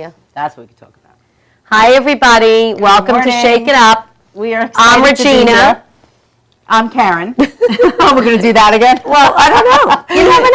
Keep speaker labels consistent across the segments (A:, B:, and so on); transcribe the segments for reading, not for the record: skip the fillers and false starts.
A: Yeah.
B: That's what we could talk about.
A: Hi, everybody. Welcome to
B: morning.
A: Shake It Up.
B: We are excited
A: I'm
B: to be
A: Regina.
B: here. I'm Karen. We're going to do that again?
A: Well, I don't know. You never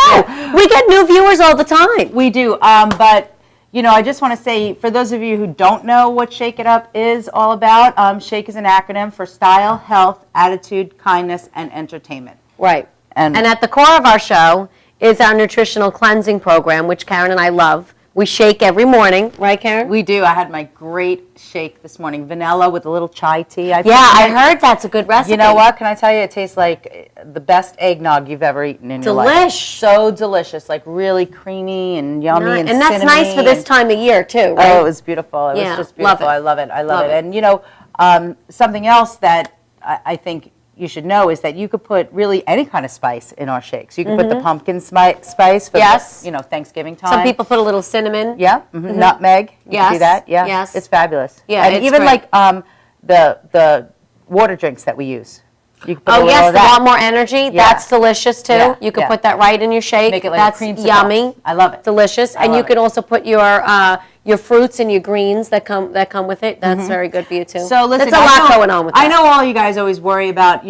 A: know. We get new viewers all the time.
B: We do, but you know, I just want to say, for those of you who don't know what Shake It Up is all about, SHAKE is an acronym for Style, Health, Attitude, Kindness, and Entertainment.
A: Right.
B: And
A: at the core of our show is our nutritional cleansing program, which Karen and I love. We shake every morning. Right, Karen?
B: we do. I had my great shake this morning, vanilla with a little chai tea.
A: Yeah, I heard that's a good recipe.
B: You know what? Can I tell you, it tastes like the best eggnog you've ever eaten in your life.
A: Delish.
B: So delicious, like really creamy and yummy and
A: that's nice for
B: cinnamony
A: this time of year, too, right?
B: Oh, it was beautiful. It
A: Yeah,
B: was just
A: love
B: beautiful.
A: it.
B: I love it. I love
A: Love
B: it.
A: it.
B: And you know, something else that I think you should know is that you could put really any kind of spice in our shakes. You could put the pumpkin spice for
A: Yes.
B: the, Thanksgiving time.
A: Some people put a little cinnamon.
B: Yeah, nutmeg. You can do
A: Yes,
B: that. Yeah,
A: yes.
B: it's fabulous.
A: Yeah,
B: and
A: it's
B: even
A: great.
B: like the water drinks that we use. You can put a
A: Oh,
B: little
A: yes,
B: of
A: the
B: that.
A: want more energy.
B: Yeah.
A: That's delicious, too.
B: Yeah,
A: You could
B: yeah.
A: put that right in your shake.
B: Make it like
A: That's
B: a creamsicle.
A: yummy.
B: I love it.
A: Delicious. And you
B: love
A: can
B: it.
A: also put your fruits and your greens that come with it. That's very good for you, too.
B: So listen,
A: there's a lot going on with that.
B: I know all you guys always worry about,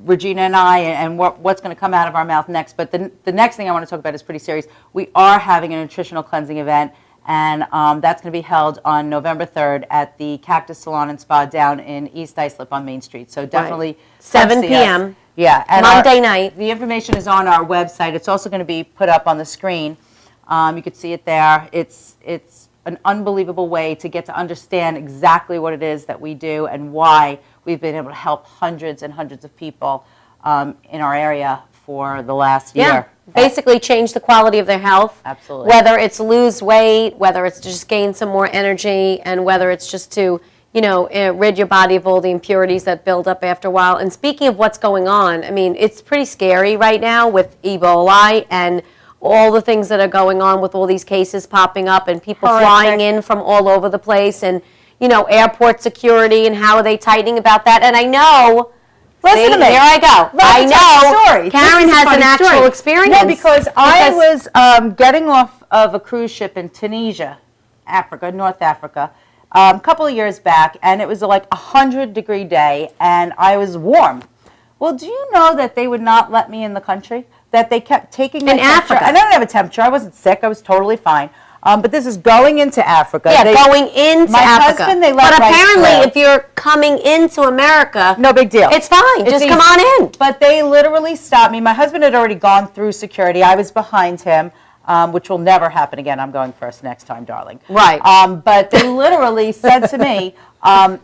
B: Regina and I and what's going to come out of our mouth next. But the next thing I want to talk about is pretty serious. We are having a nutritional cleansing event, and that's going to be held on November 3rd at the Cactus Salon and Spa down in East Islip on Main Street. So definitely come
A: 7
B: see us.
A: p.m.
B: Yeah, and
A: Monday night.
B: The information is on our website. It's also going to be put up on the screen. You could see it there. It's an unbelievable way to get to understand exactly what it is that we do and why we've been able to help hundreds and hundreds of people in our area for the last year.
A: Basically change the quality of their health.
B: Absolutely.
A: Whether it's lose weight, whether it's to just gain some more energy, and whether it's just to, rid your body of all the impurities that build up after a while. And speaking of what's going on, I mean, it's pretty scary right now with Ebola and all the things that are going on with all these cases popping up and people flying in from all over the place and, airport security and how are they tightening about that. And I know,
B: Listen to me.
A: here I go.
B: Let me tell you a story.
A: Karen
B: This is a
A: has an
B: funny
A: actual
B: story.
A: experience.
B: No, because I was getting off of a cruise ship in Tunisia, Africa, North Africa, a couple of years back, and it was like 100-degree day, and I was warm. Well, do you know that they would not let me in the country? That they kept taking my temperature.
A: Africa.
B: I don't have a temperature. I wasn't sick. I was totally fine. But this is going into Africa.
A: Yeah, going into
B: my
A: Africa.
B: husband, they let
A: but
B: right
A: apparently,
B: through.
A: if you're coming into America,
B: No big deal.
A: it's fine.
B: It's
A: Just
B: easy.
A: come on in.
B: But they literally stopped me. My husband had already gone through security. I was behind him, which will never happen again. I'm going first next time, darling.
A: Right.
B: But they literally said to me,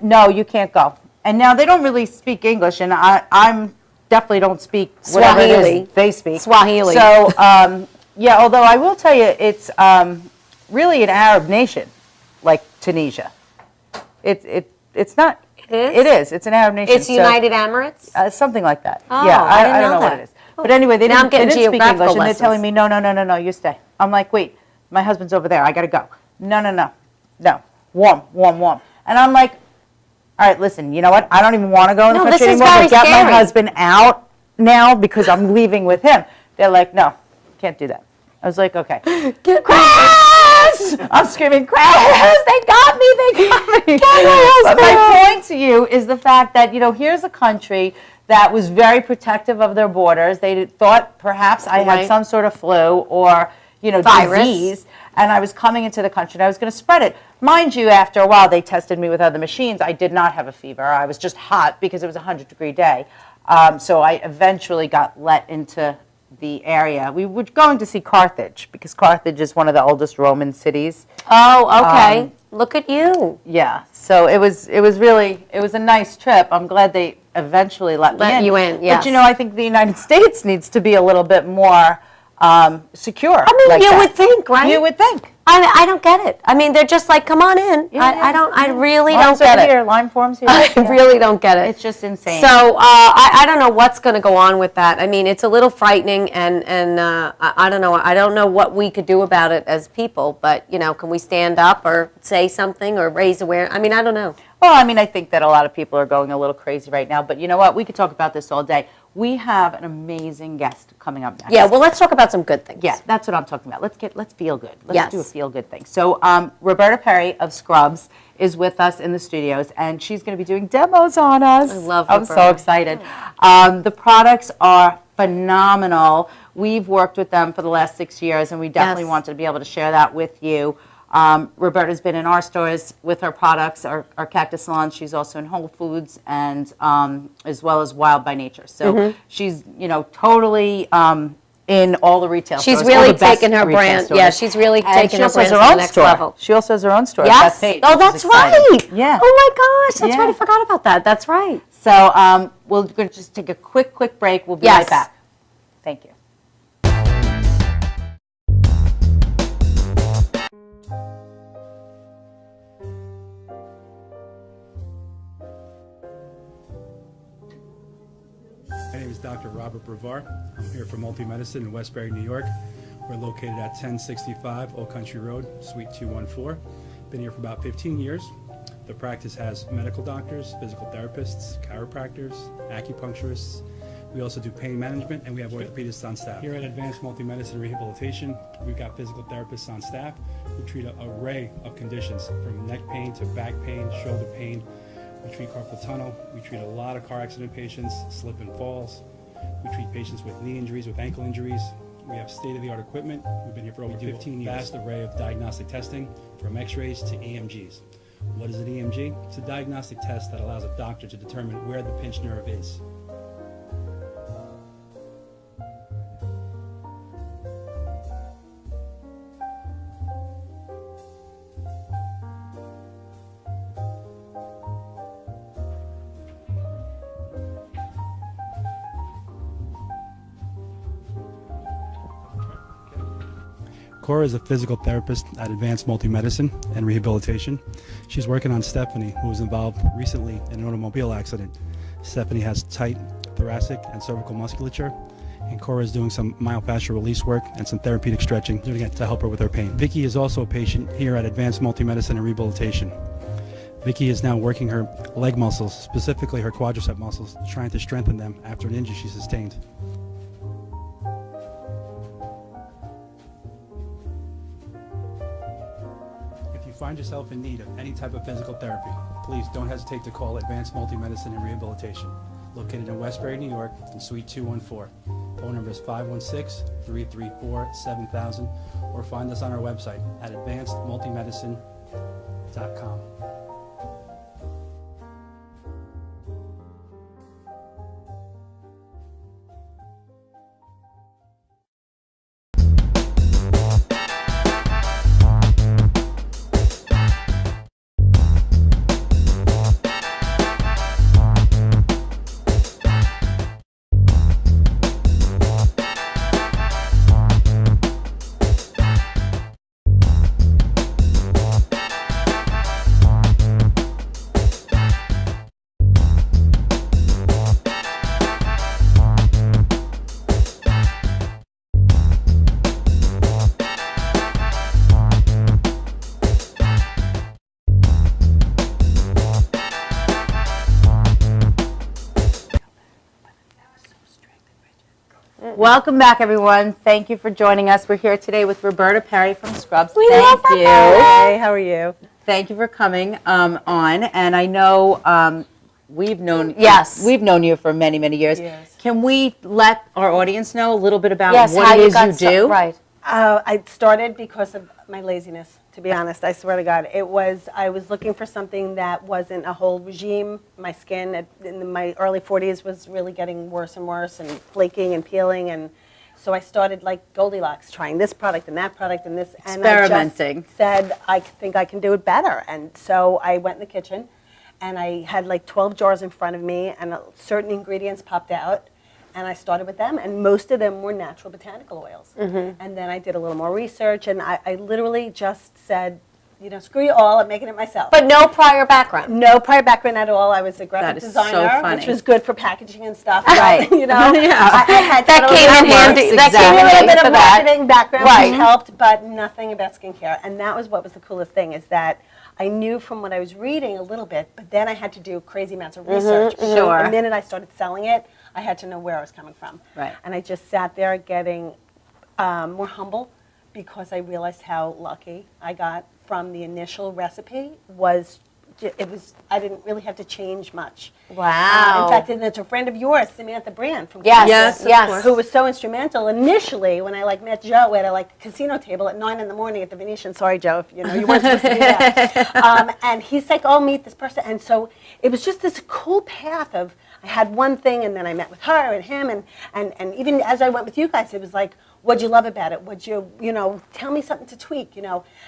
B: no, you can't go. And now they don't really speak English, and I'm definitely don't speak whatever it
A: Swahili.
B: is they speak.
A: Swahili.
B: So, yeah, although I will tell you, it's really an Arab nation, like Tunisia. It's not.
A: It is?
B: It is. It's an Arab nation.
A: It's United Emirates.
B: Something like that.
A: Oh,
B: Yeah,
A: I didn't
B: don't
A: know
B: know what
A: that.
B: it is. But anyway, they
A: Now I'm
B: didn't
A: getting
B: speak
A: geographical
B: English, and they're
A: lessons.
B: telling me, no, you stay. I'm like, wait, my husband's over there. I got to go. No. Warm. And I'm like, all right, listen, you know what? I don't even want to go in the
A: No,
B: country
A: this is
B: anymore.
A: very
B: But get
A: scary.
B: my husband out now because I'm leaving with him. They're like, no, can't do that. I was like, okay. Chris! I'm screaming, Chris! They got me! But my point to you is the fact that, here's a country that was very protective of their borders. They thought perhaps I had
A: Right.
B: some sort of flu or,
A: Virus.
B: disease, and I was coming into the country and I was going to spread it. Mind you, after a while, they tested me with other machines. I did not have a fever. I was just hot because it was a 100-degree day. So I eventually got let into the area. We were going to see Carthage because Carthage is one of the oldest Roman cities.
A: Oh, okay. Look at you.
B: Yeah, so it was a nice trip. I'm glad they eventually let me in.
A: You in, yes.
B: But I think the United States needs to be a little bit more secure.
A: I mean,
B: like
A: you
B: that.
A: would think, right?
B: You would think.
A: I don't get it. I mean, they're just like, come on in. I really
B: Limes
A: don't get
B: over
A: it.
B: Here, lime forms here.
A: I really don't get it.
B: It's just insane.
A: So I don't know what's going to go on with that. I mean, it's a little frightening, and I don't know. I don't know what we could do about it as people. But can we stand up or say something or raise awareness? I mean, I don't know.
B: Well, I mean, I think that a lot of people are going a little crazy right now. But you know what? We could talk about this all day. we have an amazing guest coming up next.
A: Yeah, well, let's talk about some good things.
B: Yeah, that's what I'm talking about. Let's feel good. Let's
A: Yes.
B: do a feel good thing. So Roberta Perry of Scrubs is with us in the studios, and she's going to be doing demos on us.
A: I love
B: I'm so
A: Roberta.
B: excited. The products are phenomenal. We've worked with them for the last 6 years, and we definitely
A: Yes.
B: wanted to be able to share that with you. Roberta's been in our stores with her products, our Cactus Salon. She's also in Whole Foods and as well as Wild by Nature. So she's, totally in all the retail
A: She's
B: stores. all
A: really
B: the best
A: taken her
B: retail
A: brand.
B: stores.
A: Yeah, she's really
B: And
A: taken
B: she
A: her
B: also
A: brand
B: has
A: to
B: her
A: the
B: own
A: next
B: store.
A: level.
B: She also has her own store.
A: Yes.
B: Bethpage,
A: Oh,
B: which is
A: that's
B: exciting.
A: right.
B: Yeah.
A: Oh my gosh, that's
B: Yeah.
A: right. I forgot about that. That's right.
B: So we're going to just take a quick break. We'll be
A: Yes.
B: right back. Thank you.
C: My name is Dr. Robert Brevard. I'm here for Multi-Medicine in Westbury, New York. We're located at 1065 Old Country Road, Suite 214. Been here for about 15 years. The practice has medical doctors, physical therapists, chiropractors, acupuncturists. We also do pain management, and we have orthopedists on staff. Here at Advanced Multi-Medicine Rehabilitation, we've got physical therapists on staff who treat an array of conditions, from neck pain to back pain, shoulder pain. We treat carpal tunnel. We treat a lot of car accident patients, slip and falls. We treat patients with knee injuries, with ankle injuries. We have state-of-the-art equipment. We've been here for over 15 years. Vast array of diagnostic testing, from x-rays to EMGs. What is an EMG? It's a diagnostic test that allows a doctor to determine where the pinched nerve is. Cora is a physical therapist at Advanced Multi-Medicine and Rehabilitation. She's working on Stephanie, who was involved recently in an automobile accident. Stephanie has tight thoracic and cervical musculature, and Cora is doing some myofascial release work and some therapeutic stretching, doing it to help her with her pain. Vicky is also a patient here at Advanced Multi-Medicine and Rehabilitation. Vicky is now working her leg muscles, specifically her quadricep muscles, trying to strengthen them after an injury she sustained. If you find yourself in need of any type of physical therapy, please don't hesitate to call Advanced Multi-Medicine and Rehabilitation, located in Westbury, New York, in Suite 214. Phone number is 516-334-7000, or find us on our website at advancedmultimedicine.com.
B: Welcome back, everyone. Thank you for joining us. We're here today with Roberta Perry from Scrubs.
A: We
B: Thank
A: love
B: you.
A: Roberta.
D: Hey, how are you?
B: Thank you for coming on. And I know we've known
A: Yes.
B: we've known you for many, many years.
D: Yes.
B: Can we let our audience know a little bit about
A: Yes,
B: what
A: how
B: it
A: you
B: is
A: got
B: you do?
A: Right.
D: I started because of my laziness, to be honest. I swear to God. I was looking for something that wasn't a whole regime. My skin in my early 40s was really getting worse and worse and flaking and peeling. And so I started like Goldilocks, trying this product and that product and this.
B: Experimenting.
D: And I just said, I think I can do it better. And so I went in the kitchen and I had like 12 jars in front of me and certain ingredients popped out. And I started with them, and most of them were natural botanical oils.
A: Mm-hmm.
D: And then I did a little more research, and I literally just said, screw you all, I'm making it myself.
A: But no prior background.
D: No prior background at all. I was a graphic
B: That is so
D: designer,
B: funny.
D: which was good for packaging and stuff.
B: Right.
D: Yeah. I had
A: That came in handy.
D: That
A: That
D: came
A: came
D: in a little
A: in
D: bit
A: for
D: of
A: that.
D: marketing background,
A: Right.
D: which helped, but nothing about skincare. And that was what was the coolest thing, is that I knew from what I was reading a little bit, but then I had to do crazy amounts of research. Because
B: Sure.
D: the minute I started selling it, I had to know where I was coming from.
B: Right.
D: And I just sat there getting more humble because I realized how lucky I got from the initial recipe. I didn't really have to change much.
A: Wow.
D: In fact, and it's a friend of yours, Samantha Brand from
A: Yes,
B: Yes,
A: yes.
D: who was so instrumental initially when I met Joe at a casino table at 9 a.m. at the Venetian. Sorry, Joe, if you weren't supposed to be there. And he's like, "Oh, meet this person." And so it was just this cool path of I had one thing, and then I met with her and him, and even as I went with you guys, it was like, what'd you love about it? What'd you tell me something to tweak, And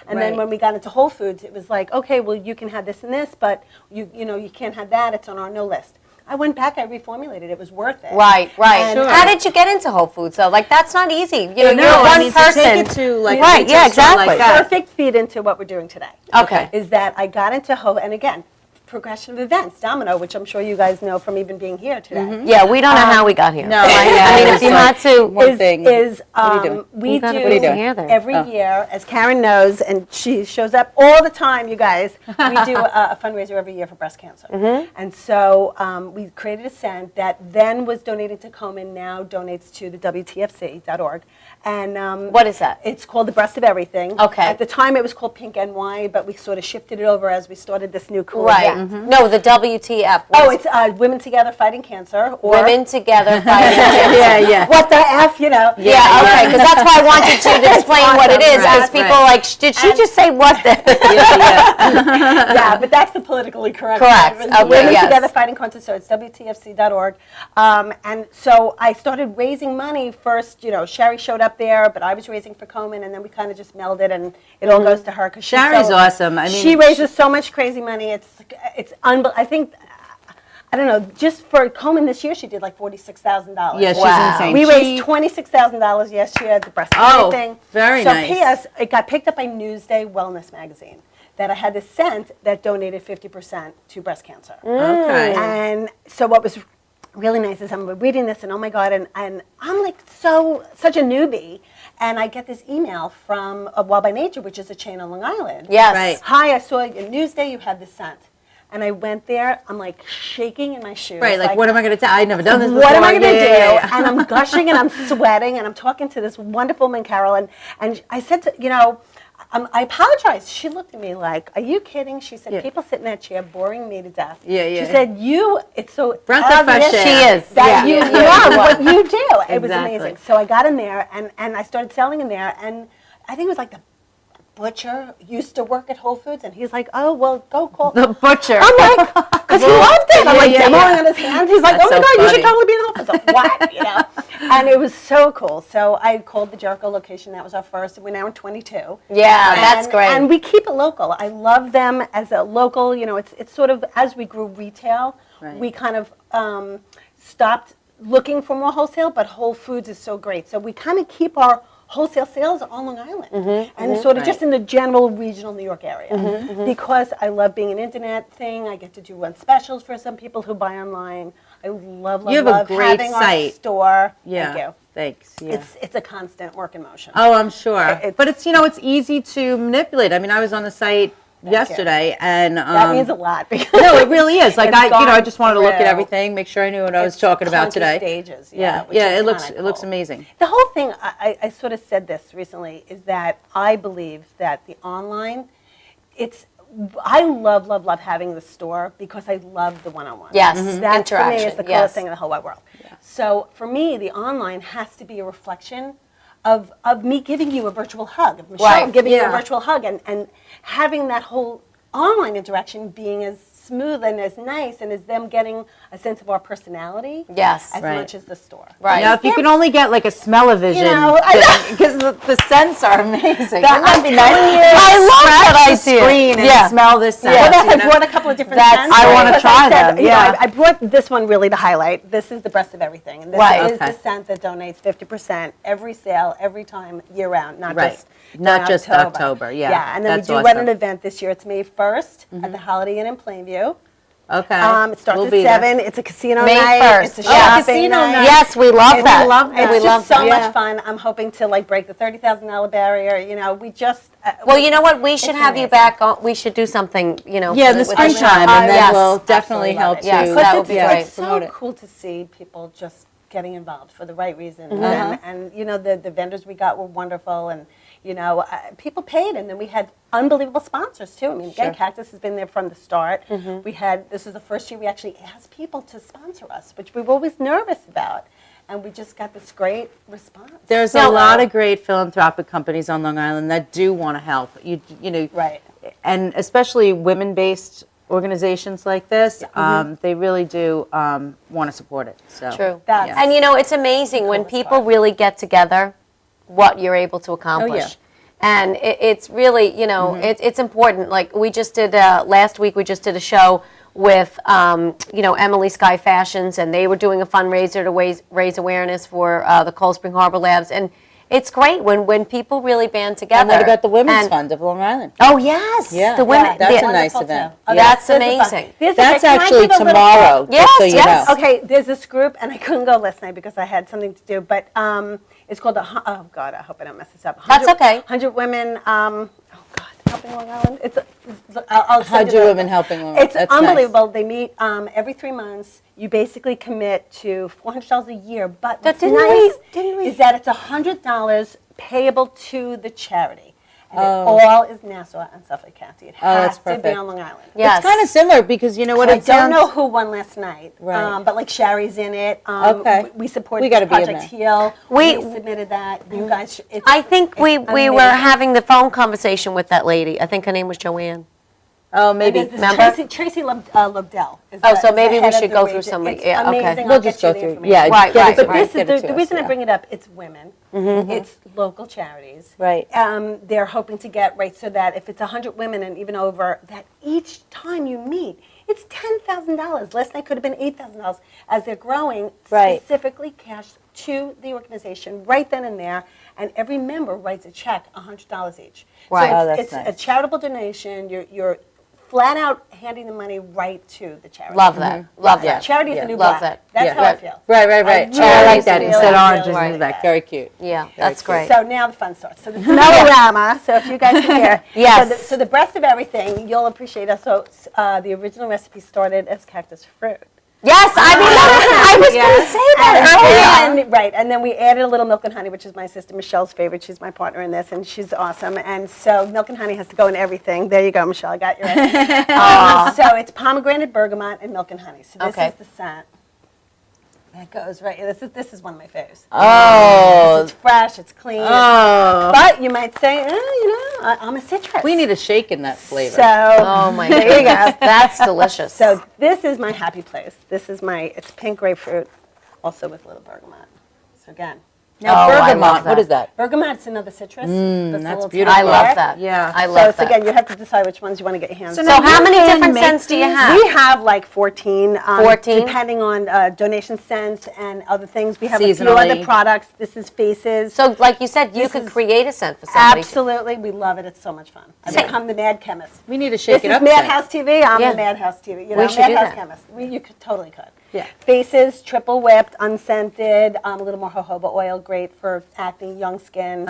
D: then
B: Right.
D: when we got into Whole Foods, it was like, okay, well, you can have this and this, but you can't have that. It's on our no list. I went back, I reformulated. It was worth it.
A: Right.
D: And-
B: Sure.
A: How did you get into Whole Foods though? Like that's not easy. You're
B: No,
A: one
B: I mean,
A: person.
B: to take it to like
A: Right,
B: a retail
A: yeah,
B: store
A: exactly.
B: like that.
D: Perfect feed into what we're doing today.
A: Okay.
D: Is that I got into and again, progression of events, Domino, which I'm sure you guys know from even being here today.
A: Yeah, we don't know how we got here.
B: No, I know.
A: I mean, if you had to,
B: One thing.
D: Is
B: What are you doing?
D: we
A: You gotta
D: do
A: put it in here then.
D: every year, as Karen knows, and she shows up all the time, you guys, we do a fundraiser every year for breast cancer. And so we created a cent that then was donated to Komen, now donates to the WTFC.org. And
A: What is that?
D: It's called the Breast of Everything.
A: Okay.
D: At the time it was called Pink NY, but we sort of shifted it over as we started this new cool
A: right?
D: event.
A: No, the WTF.
D: Oh, it's Women Together Fighting Cancer. Or
A: Women Together Fighting Cancer.
B: Yeah, yeah.
D: What the F,
A: Yeah, okay, because that's why I wanted you to explain what it is, because
B: Right,
A: people
B: right.
A: are like, did she just say what the?
D: Yeah, but that's the politically correct.
A: Correct.
D: It's
A: Okay,
D: Women
A: yes.
D: Together Fighting Cancer, so it's WTFC.org. And so I started raising money first, Sherry showed up there, but I was raising for Komen, and then we kind of just melded, and it all goes to her. Cause she's
B: Sherry's
D: so-
B: awesome. I mean,
D: she raises so much crazy money. It's I think, I don't know, just for Komen this year, she did like $46,000.
B: Yeah, she's
A: Wow.
B: insane.
D: We
B: She-
D: raised $26,000 last year at the breast
B: Oh,
D: thing.
B: very
D: so
B: nice.
D: P.S. It got picked up by Newsday Wellness magazine that I had this cent that donated 50% to breast cancer.
B: Okay.
D: And so what was really nice is I'm reading this and oh my God, and I'm like such a newbie. And I get this email from Wild by Nature, which is a chain on Long Island.
A: Yes.
B: Right.
D: Hi, I saw your Newsday, you had this scent. And I went there, I'm like shaking in my shoes.
B: Right, like what am I going to tell? I've never done this before.
D: What am I going to
B: Yeah,
D: do?
B: yeah, yeah.
D: And I'm gushing and I'm sweating and I'm talking to this wonderful woman, Carol, and I said to, I apologized. She looked at me like, are you kidding? She said,
B: Yeah.
D: people sit in that chair boring me to death.
B: Yeah, yeah.
D: She said, it's so
B: Breath of fresh
D: obvious
B: air.
A: She is.
D: that
A: Yeah.
D: you are what you do. It was
B: Exactly.
D: amazing. So I got in there and I started selling in there, and I think it was like the butcher used to work at Whole Foods, and he's like, oh, well, go call.
B: The butcher.
D: I'm like, because he loved it. I'm
B: Yeah,
D: like
B: yeah,
D: demoing
B: yeah.
D: on his hands. He's like,
B: That's
D: oh my
B: so
D: God, you should
B: funny.
D: totally be in the office. I'm like, what? And it was so cool. So I called the Jericho location. That was our first. And we're now in 22.
A: Yeah, that's
D: And-
A: great.
D: And we keep it local. I love them as a local. It's sort of, as we grew retail,
B: Right.
D: we kind of stopped looking for more wholesale, but Whole Foods is so great. So we kind of keep our wholesale sales on Long Island and sort of just in the general regional New York area. Because I love being an internet thing. I get to do run specials for some people who buy online. I love
B: You have a
D: love
B: great
D: having our
B: site.
D: store.
B: Yeah.
D: Thank you.
B: Thanks. Yeah.
D: It's a constant work in motion.
B: Oh, I'm sure.
D: It's-
B: But it's it's easy to manipulate. I mean, I was on the site yesterday, and
D: that means a lot. Because
B: no, it really is. Like
D: it's
B: I
D: gone
B: just wanted to look at
D: through.
B: everything, make sure I knew what I was
D: It's
B: talking about
D: clunky
B: today.
D: Stages.
B: Yeah,
D: which
B: yeah.
D: is
B: It looks
D: kinda
B: it looks
D: cool.
B: amazing.
D: The whole thing, I sort of said this recently, is that I believe that the online, I love having the store because I love the one-on-one.
A: Yes,
D: That for me is
A: interaction,
D: the coolest
A: yes.
D: thing in the whole wide world. So for me, the online has to be a reflection of me giving you a virtual hug, of Michelle
A: Right,
D: giving you a
B: yeah.
D: virtual hug, and having that whole online interaction being as smooth and as nice, and as them getting a sense of our personality
A: Yes.
D: as
B: Right.
D: much as the store.
A: Right.
B: Now, if you could only get like a smell-o-vision, because the scents are amazing.
D: That-
B: Wouldn't that
D: I'm
B: be
D: telling
B: nice?
D: you.
A: I love
B: Scratch
A: that
B: the
A: idea.
B: screen and
A: Yeah.
B: smell this scent.
D: Well, that's,
B: you
D: I
B: know?
D: brought a couple of different
A: That's-
D: scents.
A: I wanna
D: because
B: try
D: said,
B: them, yeah.
D: I brought this one really to highlight. This is the Breast of Everything. And this
A: Right.
D: is
B: Okay.
D: the scent that donates 50% every sale, every time, year round, not
B: Right.
D: just
B: Not
D: during
B: just October, yeah.
D: Yeah, and then
B: That's
D: we do run an
B: awesome.
D: event this year. It's May 1st at the Holiday Inn in Plainview.
B: Okay.
D: It starts
B: We'll
D: at
B: be there.
D: 7. It's a casino
A: May
D: night.
A: 1st.
D: It's a
A: Oh,
D: shopping
B: casino
D: night.
B: night.
A: Yes, we love that.
D: It's
A: We
D: just
A: love
D: so
A: that.
D: much fun. I'm hoping to like break the $30,000 barrier. You know, we just.
A: Well, you know what? We should
D: It's
A: have you
D: amazing.
A: back on. We should do something, you know.
B: Yeah, in the
A: with
B: springtime,
A: Michelle.
B: and then
A: Yes.
B: we'll definitely
D: Absolutely love
B: help
D: it.
B: to.
A: Yes,
D: Because
A: that would be
D: it's,
A: great.
D: it's so
B: Promote it.
D: cool to see people just getting involved for the right reasons.
A: Mm-hmm.
D: And you know, the vendors we got were wonderful. And, you know, people paid. And then we had unbelievable sponsors, too. I mean, again,
B: Sure.
D: Cactus has been there from the start. This is the first year we actually asked people to sponsor us, which we were always nervous about. And we just got this great response.
B: There's a lot of great philanthropic companies on Long Island that do want to help. You know,
D: Right.
B: and especially women-based organizations like this, they really do want to support it. So
A: True.
D: That's-
A: And you know, it's amazing when
D: coolest
A: people
D: part.
A: really get together, what you're able to accomplish. And it's really, you know, it's important. Like we just did last week, we just did a show with, you know, Emily Sky Fashions, and they were doing a fundraiser to raise awareness for the Cold Spring Harbor Labs. And it's great when people really band together.
B: And what about the Women's
A: And-
B: Fund of Long Island?
A: Oh yes,
B: Yeah,
A: the women.
B: yeah, that's
A: the-
B: a nice
D: Wonderful,
B: event.
D: too.
B: Yeah.
A: That's
D: Those are fun.
A: amazing.
D: There's-
B: That's
D: okay, can I
B: actually
D: give a little
B: tomorrow,
D: plug?
A: Yes,
B: just so you
A: yes.
B: know.
D: Okay, there's this group, and I couldn't go last night because I had something to do, but it's called oh God, I hope I don't mess this up.
A: That's okay.
D: 100 Women, oh God, Helping Long Island. I'll send
B: 100
D: you the-
B: Women Helping Long Island.
D: It's
B: That's nice.
D: unbelievable. They meet every 3 months. You basically commit to $400 a year, but what's
A: didn't
D: nice
A: we-
D: is that it's $100 payable to the charity. And it
B: Oh.
D: all is Nassau and Suffolk County. It has
B: that's
D: to be
B: perfect.
D: on Long Island.
A: Yes.
B: It's kind of similar because you know what
D: I
B: it
D: don't know
B: sounds.
D: who won last night,
B: Right.
D: but like Sherry's in it.
B: Okay.
D: We supported
B: We gotta be in
D: Project
B: there.
D: Heal.
A: We-
D: We submitted that. You guys, it's,
A: I think we
D: it's
A: were
D: amazing.
A: having the phone conversation with that lady. I think her name was Joanne.
B: Oh,
D: And
B: maybe.
D: there's this
A: Remember?
D: Tracy Lobdell. Is
A: Oh,
D: the-
A: so
D: is the
A: maybe we
D: head of
A: should
D: the
A: go through
D: region.
A: some.
D: It's
A: Yeah,
D: amazing.
A: okay.
D: I'll
B: We'll
D: get
B: just
D: you
B: go
D: the
B: through.
D: information.
B: Yeah,
A: Right,
B: get
A: right,
B: it to
D: But
B: me,
D: this
B: get
D: is
B: it to
D: the
B: us,
D: reason
B: yeah.
D: I bring it up. It's women. It's local charities.
B: Right.
D: They're hoping to get right so that if it's 100 women and even over, that each time you meet, it's $10,000. Last night could have been $8,000. As they're growing,
B: Right.
D: specifically cash to the organization right then and there, and every member writes a check, $100 each.
A: Right.
D: So
B: Oh,
D: it's,
B: that's
D: it's
B: nice.
D: a charitable donation. You're flat out handing the money right to the charity.
A: Love that. Love
B: Yeah.
A: that.
D: Charity is
B: Yeah.
D: the new
A: Love
D: black.
A: that.
D: That's
B: Yeah.
D: how I feel.
B: Right, right, right.
D: I
B: Oh, I like
D: really,
B: that.
D: really,
B: Instead
D: really
B: oranges
D: like
B: in the
D: that.
B: back. Very cute.
A: Yeah, that's great.
D: So now the fun starts. So the melodrama. So if you guys can hear.
A: Yes.
D: So the breast of everything, you'll appreciate us. So the original recipe started as cactus fruit.
A: Yes, I mean, I was going to say that earlier.
D: And, right, and then we added a little milk and honey, which is my sister Michelle's favorite. She's my partner in this, and she's awesome. And so milk and honey has to go in everything. There you go, Michelle. I got you right. So it's pomegranate, bergamot, and milk and honey. So this
A: Okay.
D: is the scent. That goes right. This is one of my faves.
B: Oh.
D: It's fresh. It's clean.
B: Oh.
D: But you might say, you know, I'm a citrus.
B: We need a shake in that flavor.
D: So,
A: Oh my
D: there you
A: goodness,
D: go.
A: that's delicious.
D: So this is my happy place. This is it's pink grapefruit, also with little bergamot. So again,
B: Now,
A: Oh, I love
B: bergamot,
A: that.
B: what is that?
D: bergamot's another citrus.
B: that's
D: a little
B: beautiful.
A: I love
D: tart.
A: that.
B: Yeah.
A: I
D: So
A: love
D: it's,
A: that.
D: again, you have to decide which ones you want to get your hands on.
A: So how many different scents do you have?
D: We have like 14.
A: 14?
D: Depending on donation scents and other things. We have a few other
B: Seasonally.
D: products. This is Faces.
A: So, like you said, you
D: This
A: could
D: is
A: create a scent for somebody.
D: Absolutely. We love it. It's so much fun. I've
A: Say-
D: become the mad chemist.
B: We need to shake
D: This
B: it
D: is
B: up.
D: Madhouse TV. I'm
A: Yeah.
D: the Madhouse TV. You
A: We
D: know,
A: should do
D: Madhouse
A: that.
D: chemist. You could totally could.
B: Yeah.
D: Faces, triple whipped, unscented, a little more jojoba oil, great for acne, young skin.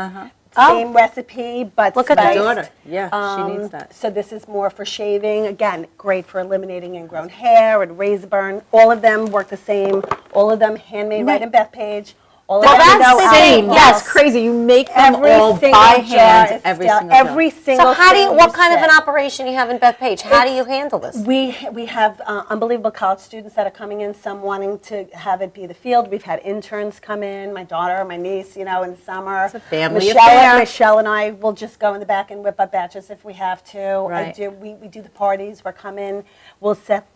D: Same recipe, but
A: Look at
D: spiced.
A: that.
B: daughter. Yeah, she needs that.
D: So this is more for shaving. Again, great for eliminating ingrown hair and razor burn. All of them work the same. All of them handmade right in Bethpage. All
A: Well,
D: of them
A: that's
D: no
A: the thing.
D: alcohol.
A: Yes.
B: That's crazy. You make them
D: Every
B: all
D: single
B: by
D: jar
B: hand
D: is
B: every
D: still-
B: single
D: every
B: time.
D: single
A: So how do you,
D: thing
A: what kind of an
D: said.
A: operation you have in Bethpage? How do you handle this?
D: We have unbelievable college students that are coming in, some wanting to have it be the field. We've had interns come in, my daughter, my niece, in the summer. It's
B: a family
D: Michelle,
B: affair.
D: Michelle and I will just go in the back and whip up batches if we have to.
B: Right.
D: We do the parties. We'll come in, we'll set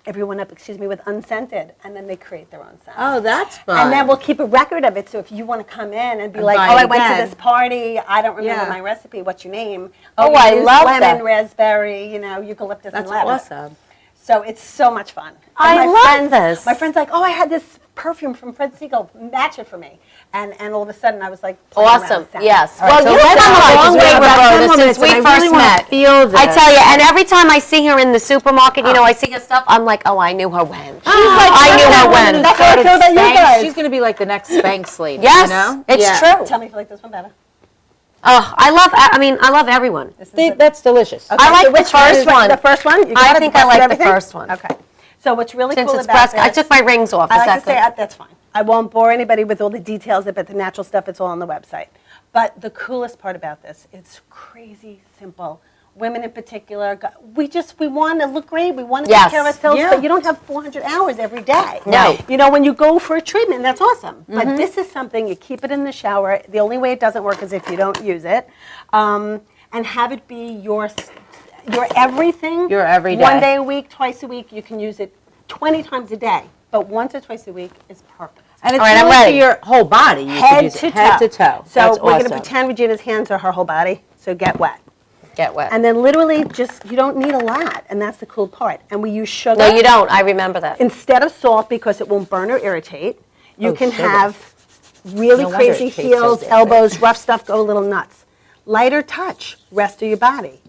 D: everyone up, with unscented, and then they create their own scent.
B: Oh, that's fun.
D: And then we'll keep a record of it, so if you want to come in and be
B: And
D: like,
B: buy
D: oh,
B: it
D: I went to
B: again.
D: this party, I don't remember
B: Yeah.
D: my recipe, what's your name?
A: Oh,
D: we
A: I
D: use
A: love
D: lemon,
A: that.
D: raspberry, eucalyptus
B: That's
D: and lavender.
B: awesome.
D: So it's so much fun.
A: I
D: And
A: love this.
D: My friend's like, oh, I had this perfume from Fred Siegel, match it for me. And all of a sudden I was like, playing around
A: Awesome.
D: with scent.
A: Yes.
B: All
A: Well,
B: right, so
A: you've
B: let's
A: come a
B: talk,
A: long
B: because
A: way,
B: we have about 10
A: Roberta,
B: more
A: since
B: minutes,
A: we
B: and I really
A: first
B: wanna
A: met.
B: feel
A: I
B: this.
A: tell you, and every time I see her in the supermarket, I see her stuff, I'm like, oh, I knew her when. I knew her when.
D: That's how I feel about you guys.
B: She's going to be like the next Spanx lady.
A: Yes,
B: You know?
A: it's
B: Yeah.
A: true.
D: Tell me if you like this one better.
A: Oh, I love everyone.
D: This is it.
B: That's delicious.
A: I like
D: so
A: the
D: which one
A: first
D: is
A: one.
D: The first one? You
A: I
D: got it,
A: think
D: the
A: I
D: breast
A: like
D: and
A: the
D: everything?
A: first one.
D: Okay. So what's really
A: Since
D: cool
A: it's
D: about
A: breast,
D: this,
A: I took my rings off a
D: I like
A: second.
D: to say that's fine. I won't bore anybody with all the details about the natural stuff. It's all on the website. But the coolest part about this, it's crazy simple. Women in particular, we want to look great. We want to
A: Yes.
D: take care of ourselves,
B: Yeah.
D: but you don't have 400 hours every day.
A: No.
D: You know, when you go for a treatment, that's awesome. But this is something, you keep it in the shower. The only way it doesn't work is if you don't use it. And have it be your everything.
B: Your every day.
D: One day a week, twice a week. You can use it 20 times a day. But once or twice a week is perfect.
B: And it's
A: All right, I'm
B: really for
A: ready.
B: your whole body. You could
D: Head
B: use
D: to
B: it. Head to toe.
D: So
B: That's
D: we're going to
B: awesome.
D: pretend Regina's hands are her whole body. So get wet.
A: Get wet.
D: And then literally just, you don't need a lot. And that's the cool part. And we use sugar.
A: No, you don't. I remember that.
D: Instead of salt, because it won't burn or irritate, you
B: Oh,
D: can
B: sugar.
D: have really
B: No wonder
D: crazy
B: it tastes so
D: heels,
B: good.
D: elbows, rough stuff, go a little nuts. Lighter touch, rest of your body.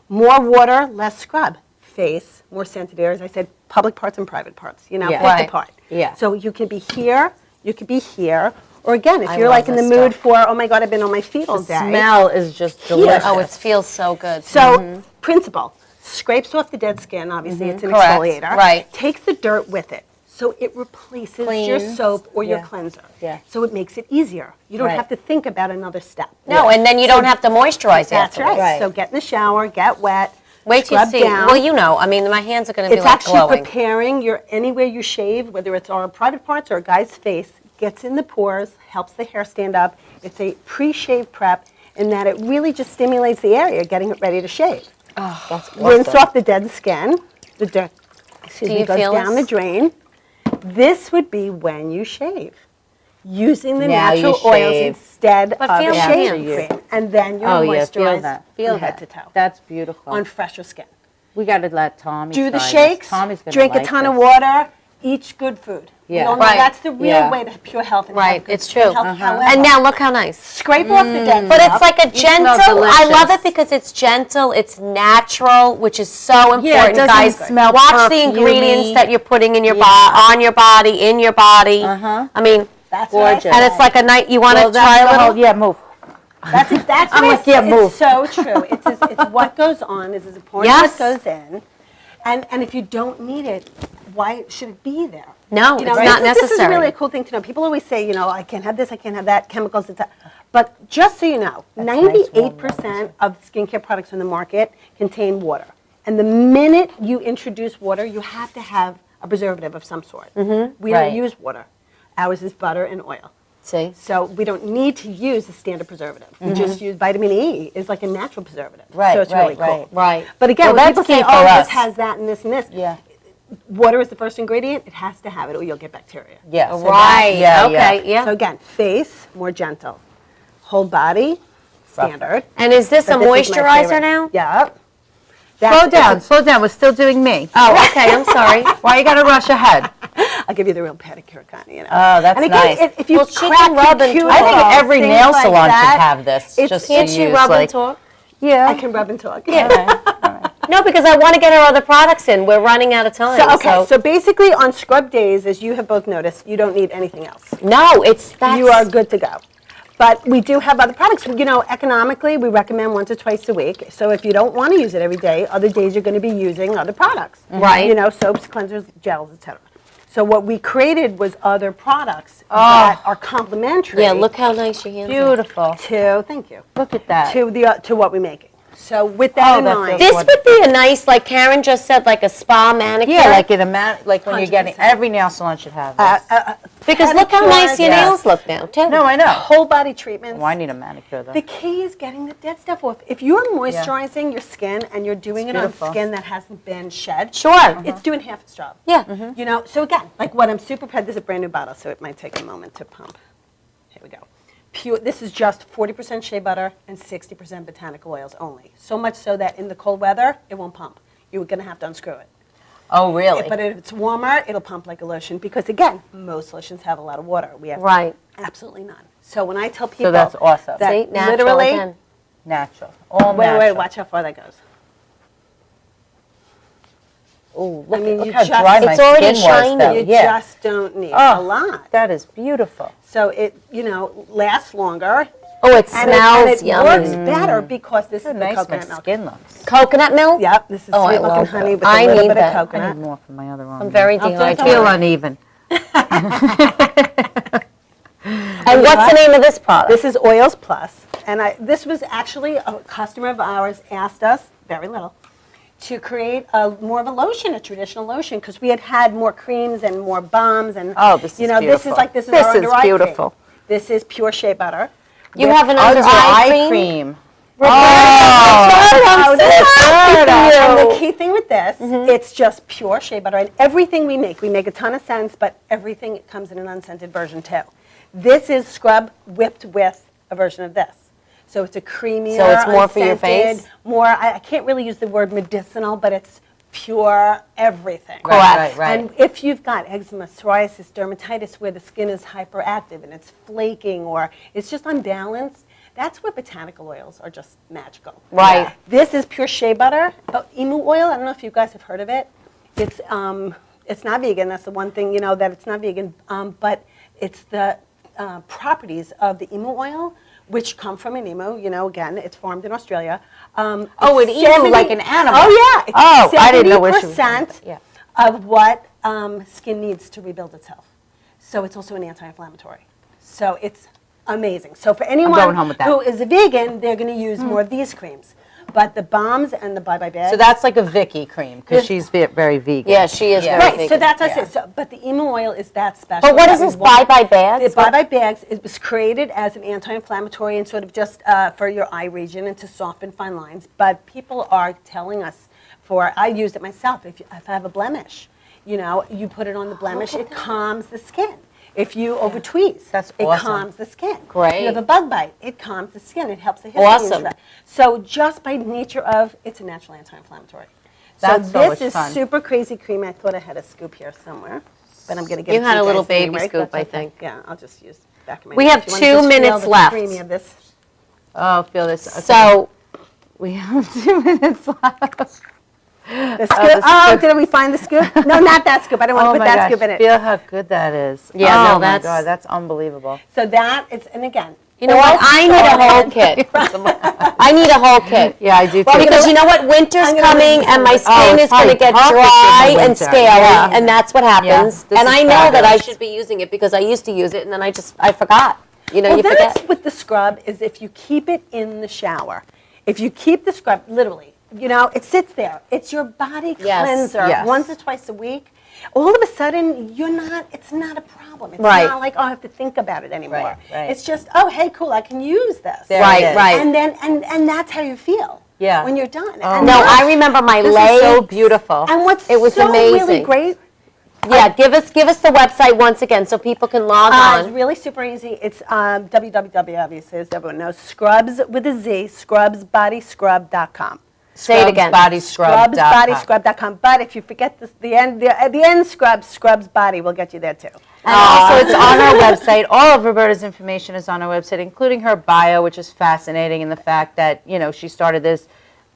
D: More water, less scrub. Face, more sensitive areas. I said public parts and private parts. You know,
B: Yeah.
D: pick
A: Right.
D: the part.
B: Yeah.
D: So you can be here, you could be here, or again, if
A: I
D: you're
A: love
D: like in the
A: this
D: mood
A: stuff.
D: for, oh my God, I've been on my feet all
B: The
D: day.
B: smell is just delicious.
A: Oh, it feels so good.
D: So, principle, scrapes off the dead skin, obviously it's an
A: Correct.
D: exfoliator.
A: Right.
D: Takes the dirt with it. So it replaces your
A: Cleans.
D: soap or your
B: Yeah.
D: cleanser.
B: Yeah.
D: So it makes it easier. You don't
B: Right.
D: have to think about another step.
A: No, and then you don't have to moisturize
D: That's
A: afterwards.
D: right.
B: Right.
D: So get in the shower, get wet,
A: Wait till you
D: scrub
A: see.
D: down.
A: Well, my hands are going to be
D: It's
A: like
D: actually
A: glowing.
D: preparing your anywhere you shave, whether it's our private parts or a guy's face, gets in the pores, helps the hair stand up. It's a pre-shave prep in that it really just stimulates the area, getting it ready to shave.
B: That's
D: Rinse
B: awesome.
D: off the dead skin. The dirt, excuse
A: Do
D: me,
A: you
D: goes
A: feel
D: down
A: this?
D: the drain. This would be when you shave, using the
B: Now you
D: natural oils
B: shave.
D: instead
A: But
D: of
A: feel
D: the
A: the
D: shaving
A: hands.
D: cream, and then you're
B: Oh, yeah, feel
D: moisturized
B: that. Feel
D: from head
B: that.
D: to toe
B: That's beautiful.
D: on fresher skin.
B: We got to let Tommy
D: Do the
B: try this.
D: shakes,
B: Tommy's gonna
D: drink a
B: like
D: ton of
B: this.
D: water, eat good food.
B: Yeah.
D: You don't know,
A: Right.
D: that's the real
B: Yeah.
D: way to pure health. And
A: Right,
D: have good
A: it's true.
D: health. However,
A: And now look how nice.
D: scrape off the dead
A: But
D: stuff.
A: it's like a
B: You smell
A: gentle. I love
B: delicious.
A: it because it's gentle. It's natural, which is so important,
B: Yeah, it doesn't
A: guys.
B: smell
A: Watch the
B: perfumey.
A: ingredients that you're putting in your
B: Yeah.
A: on your body, in your body.
B: Uh-huh.
A: I mean,
D: That's what I
B: Gorgeous.
A: and it's
D: said.
A: like a night. You want to
B: Well,
A: try a
B: that's the
A: little?
B: whole, yeah, move.
D: That's
B: I'm
D: what
B: like, yeah, move.
D: It's so true. It's what goes on is as important
A: Yes.
D: as what goes in. And if you don't need it, why should it be there?
A: No,
D: You know,
A: it's not
D: This is
A: necessary.
D: really a cool thing to know. People always say, you know, I can't have this, I can't have that, chemicals, etc. But just so you know, 98% of skincare products on the market contain water. And the minute you introduce water, you have to have a preservative of some sort. We
B: Right.
D: don't use water. Ours is butter and oil.
A: See,
D: So we don't need to use a standard preservative. We just use vitamin E is like a natural preservative.
B: Right,
D: So it's really
B: right,
D: cool.
A: right.
D: But again,
B: Well,
D: when
B: that's
D: people say,
B: key for
D: oh,
B: us.
D: this has that and this and this,
B: Yeah.
D: water is the first ingredient. It has to have it or you'll get bacteria.
B: Yes.
A: Right.
B: Yeah,
A: okay. Yeah.
D: So again, face, more gentle. Whole body, standard.
A: And is this a
D: But this is my
A: moisturizer
D: favorite.
A: now?
D: Yep.
B: Slow down. We're still doing me.
A: Oh, okay. I'm sorry.
B: Why you got to rush ahead?
D: I'll give you the real pedicure kind, you know.
B: Oh, that's
D: and again,
B: nice.
D: If you
A: Well, she
D: crack
A: can rub
D: your
A: and
D: cuticles,
B: I think every
D: things
B: nail
D: like
B: salon
D: that,
B: should have this.
D: it's-
B: Just
A: Can't
B: to
A: she
B: use,
A: rub
B: like,
A: and talk?
B: Yeah.
D: I can rub and talk.
A: No, because I want to get our other products in. We're running out of time.
D: So, okay, so basically on scrub days, as you have both noticed, you don't need anything else.
A: no, that's
D: You are good to go. But we do have other products. You know, economically, we recommend once or twice a week. So if you don't want to use it every day, other days you're going to be using other products.
A: Right.
D: You know, soaps, cleansers, gels, etc. So what we created was other products that are complementary.
A: Yeah, look how nice your hands are.
B: Beautiful.
D: to thank you
B: Look at that.
D: to what we're making. So with that in
B: that
D: mind,
B: feels
A: This would be a nice, like Karen just said, like a spa manicure.
B: Yeah, like in a like when you're getting
D: 100%.
B: every nail salon should have this.
A: because look how nice your
B: Yes.
A: nails look now, too.
B: No, I know.
D: whole body treatments.
B: Well, I need a manicure though.
D: The key is getting the dead stuff off. If you're moisturizing your skin and you're doing it
B: beautiful.
D: on skin that hasn't been shed,
A: Sure.
D: it's doing half its job.
A: Yeah.
D: You know, so again, like what I'm super proud, this is a brand new bottle, so it might take a moment to pump. Here we go. Pure, this is just 40% shea butter and 60% botanical oils only. So much so that in the cold weather, it won't pump. You're going to have to unscrew it.
B: Oh, really?
D: But if it's warmer, it'll pump like a lotion because, again, most lotions have a lot of water. We have
A: Right.
D: absolutely none. So when I tell people
B: that's awesome.
D: that
A: See, natural
D: literally,
A: again.
B: Natural. All
D: wait,
B: natural.
D: watch how far that goes.
B: Oh,
D: I mean,
B: look
D: you
B: how
D: just-
B: dry my
A: It's already
B: skin was,
A: shiny.
B: though.
D: You
B: Yeah.
D: just don't need
B: Oh,
D: a lot.
B: That is beautiful.
D: So it, lasts longer.
A: Oh, it
D: And
A: smells
D: it
A: yummy.
D: works better because this
B: How
D: is the
B: nice my
D: coconut milk.
B: skin looks.
A: Coconut milk?
D: Yep, this is
A: Oh, I
D: sweet milk and
A: love
D: honey
A: that.
D: with
A: I
D: a little
A: need
D: bit
A: that.
D: of
B: I
D: coconut.
B: need more from my other arm.
A: I'm very
D: I'll
B: I
D: Don't
B: feel
D: worry.
B: uneven.
A: And what's the name of this product?
D: This is Oils Plus, and this was actually a customer of ours asked us, very little, to create more of a lotion, a traditional lotion, because we had had more creams and more balms and
B: Oh, this is
D: this is
B: beautiful.
D: like this is
B: This
D: our
B: is
D: under eye cream.
B: beautiful.
D: This is pure shea butter.
A: You
D: with
A: have an under eye cream?
D: Oh,
A: so happy
D: and
A: for
D: the
A: you.
D: key thing with this, it's just pure shea butter. And everything we make a ton of scents, but everything comes in an unscented version too. This is scrub whipped with a version of this. So it's a creamier,
A: So it's more for your
D: unscented,
A: face?
D: more, I can't really use the word medicinal, but it's pure everything.
B: Right, right.
D: And if you've got eczema, psoriasis, dermatitis, where the skin is hyperactive and it's flaking or it's just unbalanced, that's where botanical oils are just magical.
A: Right.
D: This is pure shea butter. Emu oil, I don't know if you guys have heard of it. It's not vegan. That's the one thing, that it's not vegan. But it's the properties of the emu oil, which come from an emu. Again, it's farmed in Australia.
B: Oh,
D: It's
B: an emu, like an animal.
D: Oh, yeah. It's
B: Oh, I didn't know where she was going
D: 70%
B: with that. Yeah.
D: of what skin needs to rebuild itself. So it's also an anti-inflammatory. So it's amazing. So for anyone
B: going home with that.
D: who is a vegan, they're going to use more of these creams. But the balms and the Bye Bye Bags.
B: So that's like a Vicky cream because
D: This-
B: she's very vegan.
A: Yeah, she is very
D: right.
A: vegan.
D: So that's what I
B: Yeah.
D: said. So, but the emu oil is that special.
A: But what
D: that
A: is
D: we
A: this
D: want.
A: Bye Bye Bags?
D: The Bye Bye Bags, it was created as an anti-inflammatory and sort of just for your eye region and to soften fine lines. But people are telling us I used it myself. If I have a blemish, you put it on the blemish, it calms the skin. If you over tweeze,
B: That's
D: it
B: awesome.
D: calms the skin.
A: Great.
D: You have a bug bite, it calms the skin. It helps the histamine.
A: Awesome.
D: So just by nature of, it's a natural anti-inflammatory.
B: That's so
D: this
B: much
D: is
B: fun.
D: super crazy cream. I thought I had a scoop here somewhere, but I'm going to get
A: You
D: it
A: had
D: to
A: a little
D: guys
A: baby
D: anyway,
A: scoop,
D: that's
A: I think.
D: Yeah, I'll just use back of my
A: We
D: neck.
A: have
D: If you wanna
A: 2
D: just feel
A: minutes
D: the
A: left.
D: creamy of this.
B: Oh, feel this.
A: So,
B: we have 2 minutes left.
D: The scoop. Did we find the scoop? No, not that scoop. I don't want
B: Oh
D: to put
B: my
D: that
B: gosh,
D: scoop in it.
B: feel how good that is.
A: Yeah,
B: oh
A: no,
B: my
A: that's-
B: God, that's unbelievable.
D: So that is, and again,
A: you know what? I need a whole kit. I need a whole kit.
B: Yeah, I do too.
A: Well, because you know what? Winter's
D: I'm gonna
A: coming
D: leave
A: and my
D: this
A: skin
B: it's
A: is going to
B: probably
A: get
B: perfect in the
A: dry and
B: winter.
A: scaly,
B: Yeah.
A: and that's what happens.
B: this
A: And
B: is
A: I know that I
B: fabulous.
A: should be using it because I used to use it and then I forgot. You
D: well,
A: you
D: that's
A: forget.
D: with the scrub is if you keep it in the shower. If you keep the scrub, literally, it sits there. It's your body
A: Yes,
D: cleanser
B: yes.
D: once or twice a week. All of a sudden, it's not a problem. It's
A: Right.
D: not like, I have to think about it anymore.
B: Right, right.
D: It's just, oh, hey, cool, I can use this.
B: There
A: Right,
B: it is.
A: right.
D: And then, and that's how you feel.
B: Yeah.
D: When you're done.
B: Oh.
D: And
A: No,
D: that's-
A: I remember my
B: This
A: legs.
B: is so beautiful.
D: And what's
A: It was
D: so really
A: amazing.
D: great,
A: Yeah, give us the website once again so people can log
D: it's
A: on.
D: really super easy. It's www, obviously, as everyone knows, Scrubs with a Z, scrubsbodyscrub.com.
A: Say it again.
B: Bodyscrub.com.
D: Scrubsbodyscrub.com. But if you forget the end Scrubs Body will get you there too.
B: And also, it's on our website. All of Roberta's information is on our website, including her bio, which is fascinating, and the fact that, she started this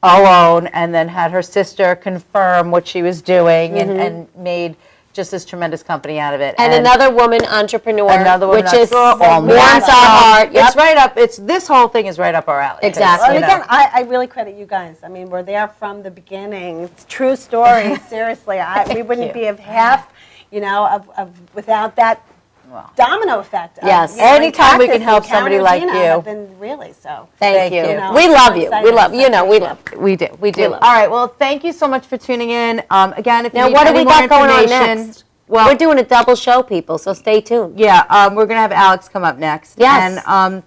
B: alone and then had her sister confirm what she was doing and made just this tremendous company out of it.
A: And another woman entrepreneur,
B: another woman
A: which is
B: entrepreneur, all
A: warms our
B: natural.
A: heart. Yep.
B: It's right up. This whole thing is right up our alley. 'cause,
A: Exactly.
D: And
B: you know.
D: again, I really credit you guys. I mean, we're there from the beginning. It's true story. Seriously, we wouldn't
B: you.
D: be of half, of without that
B: Wow.
D: domino effect.
A: Yes.
B: Anytime we
D: Cactus
B: can help
D: and Karen
B: somebody
D: and
B: like
D: Gina
B: you.
D: have been really so.
A: Thank you.
B: you.
A: We love you.
D: Excited.
A: We love you. We love you.
B: We do. We do.
A: love
B: All right. Well, thank you so much for tuning in. Again, if you
A: Now,
B: need
A: what do
B: any
A: we
B: more
A: got going on
B: information-
A: next?
B: Well,
A: We're doing a double show, people, so stay tuned.
B: yeah, we're gonna have Alex come up next.
A: Yes.
B: And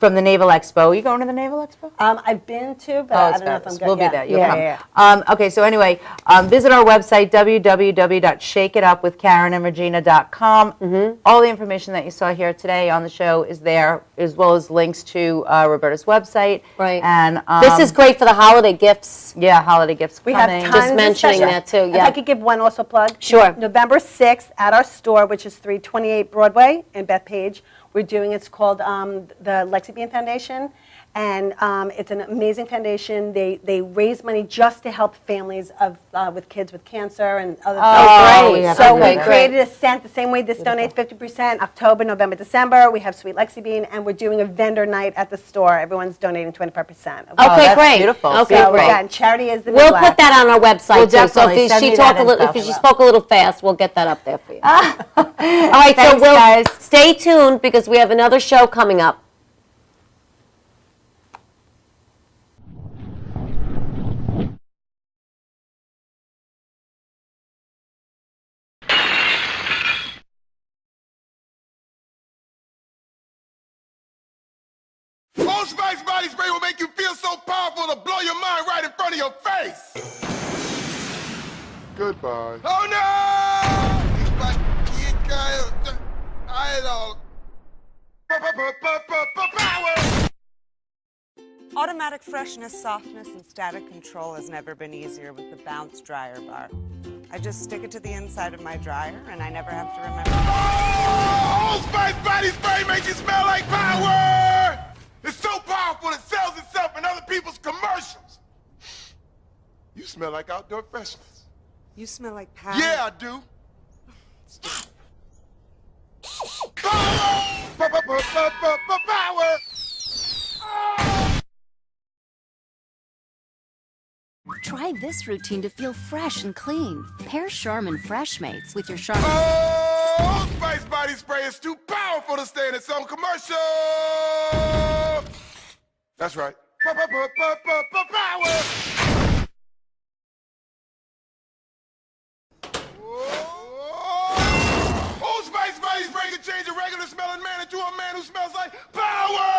B: from the Naval Expo. You going to the Naval Expo?
D: I've been to, but I don't know if I'm going.
B: We'll be there. You'll
D: yeah,
B: come.
D: yeah.
B: Okay, so anyway, visit our website, www.shakeitupwithkarenandregina.com. All the information that you saw here today on the show is there, as well as links to Roberta's website.
A: Right.
B: And
A: This is great for the holiday gifts.
B: yeah, holiday gifts
D: We have
B: coming.
D: tons
A: Just
D: of
A: mentioning
D: special-
A: that too,
D: If
A: yeah.
D: I could give one also plug.
A: Sure.
D: November 6th at our store, which is 328 Broadway in Bethpage, we're doing, it's called the Lexi Bean Foundation. And it's an amazing foundation. They raise money just to help families with kids with cancer and other
A: Oh,
D: things.
A: great.
D: So
A: Okay,
D: we created a cent the same way this donates 50%, October, November, December. We have Sweet Lexi Bean, and we're doing a vendor night at the store. Everyone's donating 25%.
A: Okay,
B: that's
A: great.
B: beautiful.
A: Okay,
D: So,
A: great.
D: yeah, and charity is the
A: We'll
D: Midwest.
A: put that on our website
B: We'll
A: too. So
B: definitely
A: if
B: send
A: she
B: me
A: talk
B: that
A: a little,
B: info.
A: if she spoke a little fast, we'll get that up there for you. All right, so
B: Thanks,
A: we'll
B: guys.
A: stay tuned because we have another show coming up.
E: Old Spice body spray will make you feel so powerful to blow your mind right in front of your face. Goodbye. Oh no! Power!
F: Automatic freshness, softness, and static control has never been easier with the Bounce Dryer Bar. I just stick it to the inside of my dryer, and I never have to remember.
E: Old Spice body spray makes you smell like power! It's so powerful it sells itself in other people's commercials. You smell like outdoor freshness.
F: You smell like power.
E: Yeah, I do. Power! Power!
G: Try this routine to feel fresh and clean. Pair Charmin Fresh Mates with your Charmin.
E: Oh, Spice body spray is too powerful to stay in its own commercial. That's right. Power. Old Spice body spray can change a regular smelling man into a man who smells like power.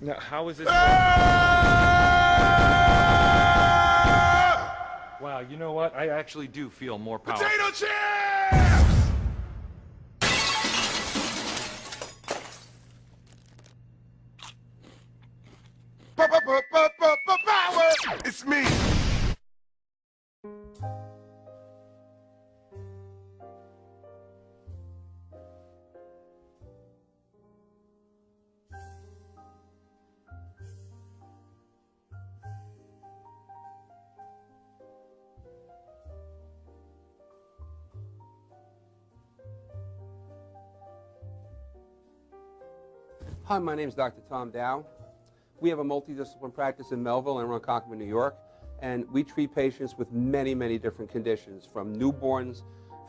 H: Now, how is this? Wow, you know what? I actually do feel more powerful.
E: Potato chips! Power! It's me.
I: Hi, my name is Dr. Tom Dow. We have a multidisciplinary practice in Melville and Ronkonkoma, New York, and we treat patients with many, many different conditions, from newborns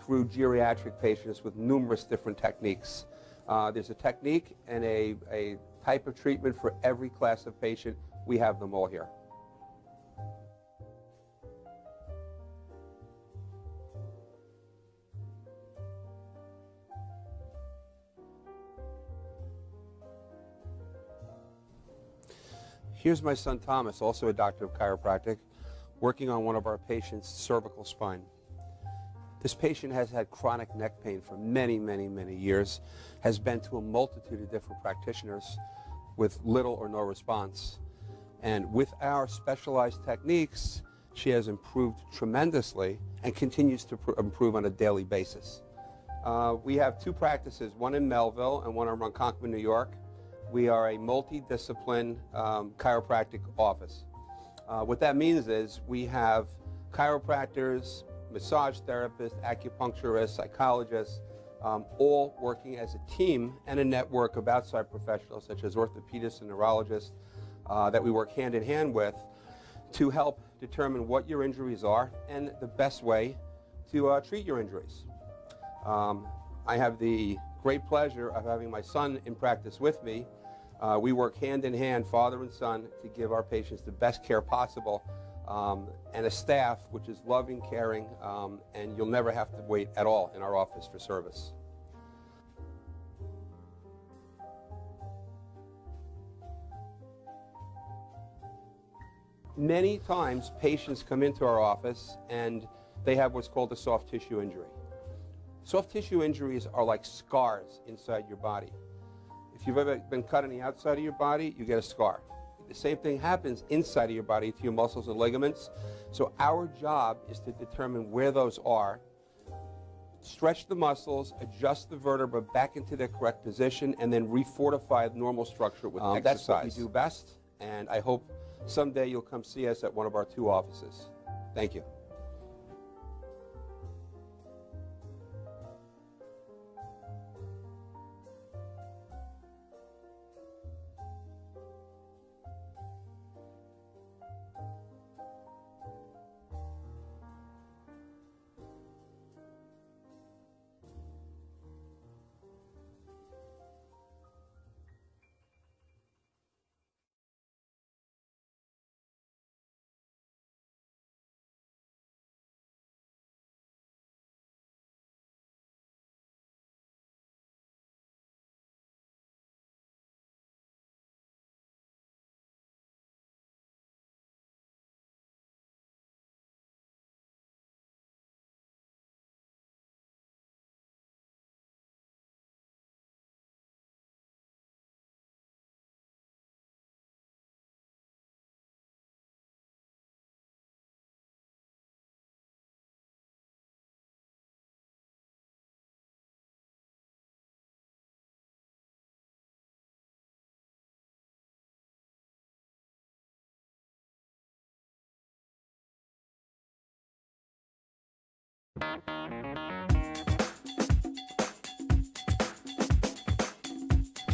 I: through geriatric patients with numerous different techniques. There's a technique and a type of treatment for every class of patient. We have them all here. Here's my son Thomas, also a doctor of chiropractic, working on one of our patients' cervical spine. This patient has had chronic neck pain for many, many, many years, has been to a multitude of different practitioners with little or no response. And with our specialized techniques, she has improved tremendously and continues to improve on a daily basis. We have two practices, one in Melville and one in Ronkonkoma, New York. We are a multidiscipline chiropractic office. What that means is we have chiropractors, massage therapists, acupuncturists, psychologists, all working as a team and a network of outside professionals such as orthopedists and neurologists that we work hand in hand with to help determine what your injuries are and the best way to treat your injuries. I have the great pleasure of having my son in practice with me. We work hand in hand, father and son, to give our patients the best care possible, and a staff which is loving, caring, and you'll never have to wait at all in our office for service. Many times patients come into our office and they have what's called a soft tissue injury. Soft tissue injuries are like scars inside your body. If you've ever been cut on the outside of your body, you get a scar. The same thing happens inside of your body to your muscles and ligaments. So our job is to determine where those are, stretch the muscles, adjust the vertebra back into their correct position, and then refortify the normal structure with exercise. That's what we do best, and I hope someday you'll come see us at one of our 2 offices. Thank you.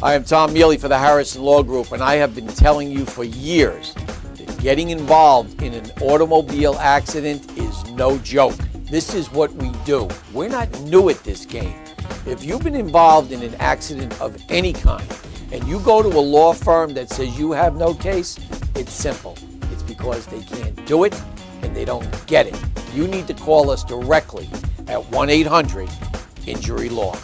J: I am Tom Mealy for the Harrison Law Group, and I have been telling you for years that getting involved in an automobile accident is no joke. This is what we do. We're not new at this game. If you've been involved in an accident of any kind and you go to a law firm that says you have no case, it's simple. It's because they can't do it and they don't get it. You need to call us directly at 1-800-INJURY-LAW.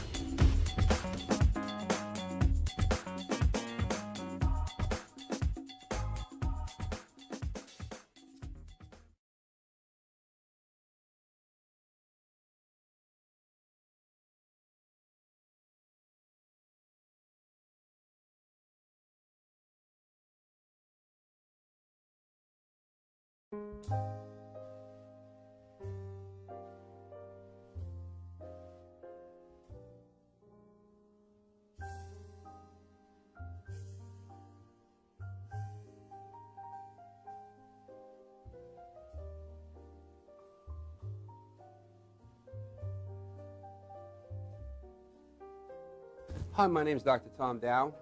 I: Hi, my name is Dr. Tom Dow.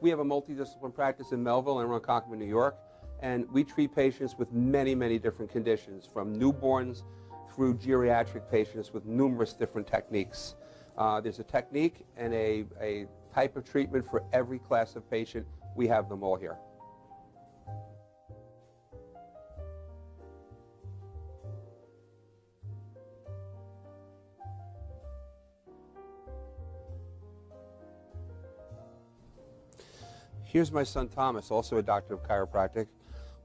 I: We have a multidisciplinary practice in Melville and Ronkonkoma, New York, and we treat patients with many, many different conditions, from newborns through geriatric patients with numerous different techniques. There's a technique and a type of treatment for every class of patient. We have them all here. Here's my son Thomas, also a doctor of chiropractic,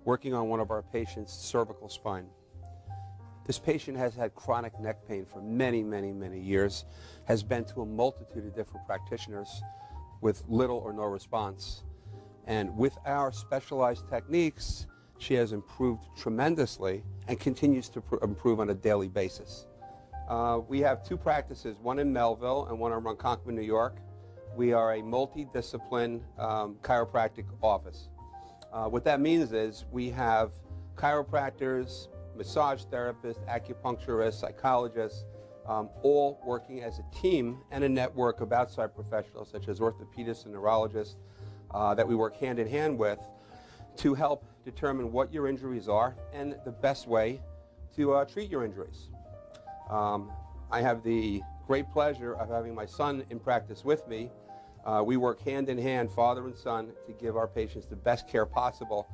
I: working on one of our patients' cervical spine. This patient has had chronic neck pain for many, many, many years, has been to a multitude of different practitioners with little or no response. And with our specialized techniques, she has improved tremendously and continues to improve on a daily basis. We have 2 practices, one in Melville and one in Ronkonkoma, New York. We are a multidiscipline chiropractic office. What that means is we have chiropractors, massage therapists, acupuncturists, psychologists, all working as a team and a network of outside professionals such as orthopedists and neurologists that we work hand in hand with to help determine what your injuries are and the best way to treat your injuries. I have the great pleasure of having my son in practice with me. We work hand in hand, father and son, to give our patients the best care possible,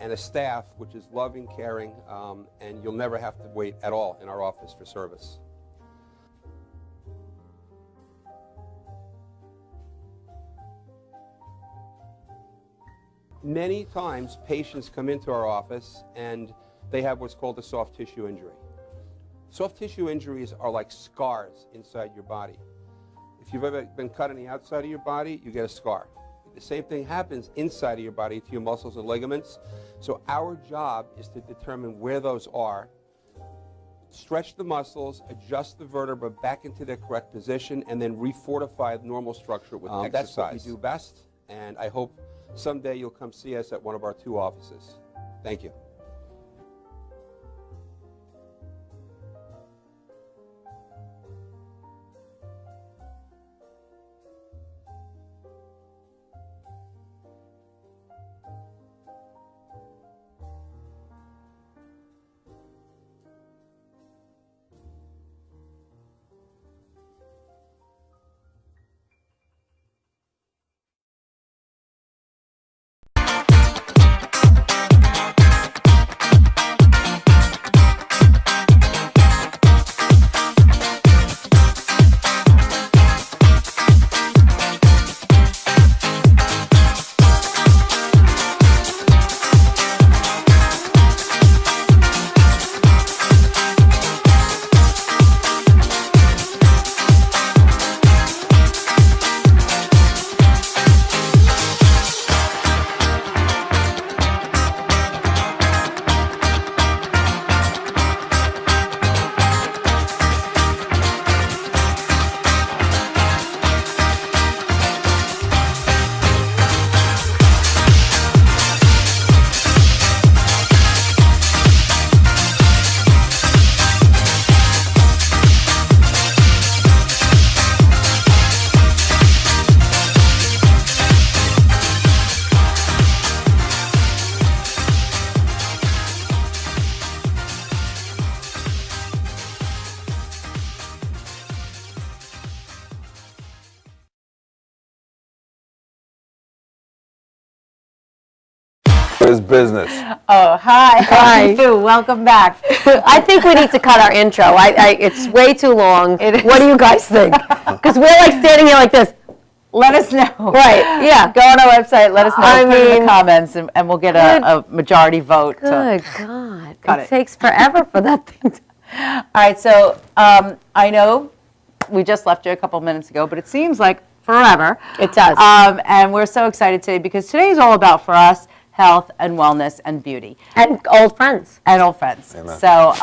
I: and a staff which is loving, caring, and you'll never have to wait at all in our office for service. Many times, patients come into our office and they have what's called a soft tissue injury. Soft tissue injuries are like scars inside your body. If you've ever been cut on the outside of your body, you get a scar. The same thing happens inside of your body to your muscles and ligaments. So our job is to determine where those are, stretch the muscles, adjust the vertebra back into their correct position, and then refortify the normal structure with exercise. That's what we do best, and I hope someday you'll come see us at one of our 2 offices. Thank you.
K: Is business.
B: Oh, hi. How are you? Welcome back.
A: I think we need to cut our intro. It's way too long. What do you guys think? Because we're like standing here like this.
B: Let us know.
A: Right, yeah.
B: Go on our website, let us know.
A: I
B: Put it in
A: mean,
B: the comments, and we'll get a majority vote.
A: Good God.
B: Cut
A: It
B: it.
A: takes forever for that thing to...
B: All right, so I know we just left you a couple minutes ago, but it seems like forever.
A: It does.
B: And we're so excited today because today is all about, for us, health and wellness and beauty.
A: And old friends.
B: And old friends.
K: Amen.
B: So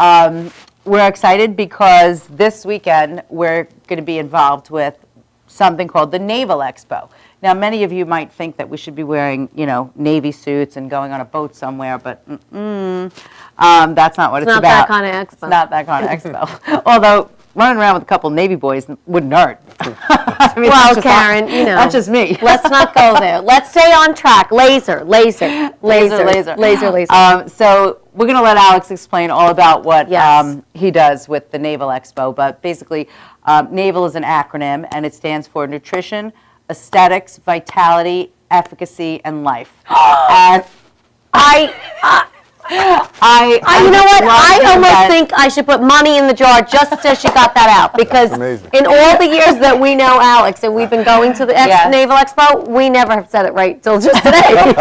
B: we're excited because this weekend we're going to be involved with something called the Naval Expo. Now, many of you might think that we should be wearing, Navy suits and going on a boat somewhere, but that's not what it's
A: not
B: about.
A: that kind of expo.
B: It's not that kind of expo. Although running around with a couple Navy boys wouldn't hurt. I mean,
A: Well,
B: that's just
A: Karen,
B: That's just me.
A: Let's not go there. Let's stay on track. Laser.
B: Laser. So we're going to let Alex explain all about what he does with the Naval Expo. But basically, NAVAL is an acronym, and it stands for Nutrition, Aesthetics, Vitality, Efficacy, and Life. And
A: you know what? I almost think I should put money in the jar just so she got that out. Because
K: amazing.
A: in all the years that we know Alex and we've been going to the Naval Expo, we never have said it right till just today.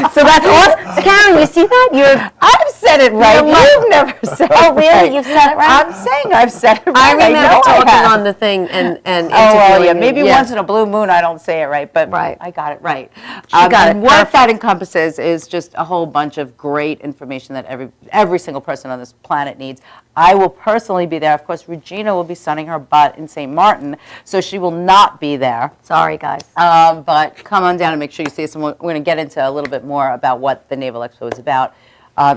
A: So that's awesome. So Karen, you see that?
B: I've said it right. You've never said it right.
A: Oh, really? You've said it right?
B: I'm saying I've said it right.
A: I remember
B: know I
A: talking
B: have.
A: on the thing and
B: Oh, well, yeah.
A: interviewing
B: Maybe
A: you.
B: once in a blue moon I don't say it right, but
A: Right.
B: I got it right.
A: got
B: and
A: it.
B: what
A: Perfect.
B: that encompasses is just a whole bunch of great information that every single person on this planet needs. I will personally be there. Of course, Regina will be sunning her butt in St. Martin, so she will not be there.
A: Sorry, guys.
B: But come on down and make sure you see us. And we're going to get into a little bit more about what the Naval Expo is about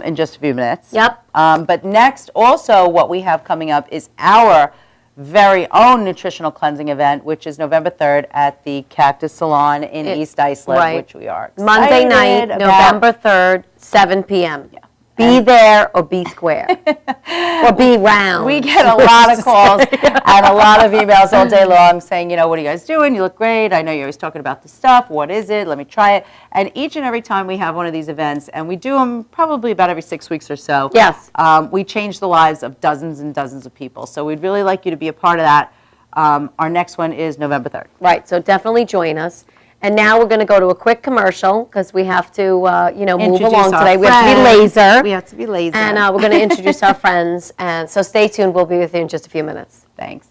B: in just a few minutes.
A: Yep.
B: But next, also, what we have coming up is our very own nutritional cleansing event, which is November 3rd at the Cactus Salon in East Iceland,
A: right.
B: which we are
A: Monday night,
B: excited about.
A: November 3rd, 7 p.m.
B: Yeah.
A: Be there or be square. Or be round.
B: We get a lot of calls and a lot of emails all day long saying, what are you guys doing? You look great. I know you're always talking about the stuff. What is it? Let me try it. And each and every time we have one of these events, and we do them probably about every 6 weeks or so.
A: Yes.
B: We change the lives of dozens and dozens of people. So we'd really like you to be a part of that. Our next one is November 3rd.
A: Right, so definitely join us. And now we're going to go to a quick commercial because we have to, move
B: Introduce
A: along
B: our
A: today. We have to be
B: friends.
A: laser.
B: We have to be laser.
A: And we're going to introduce our friends. And so stay tuned. We'll be with you in just a few minutes.
B: Thanks.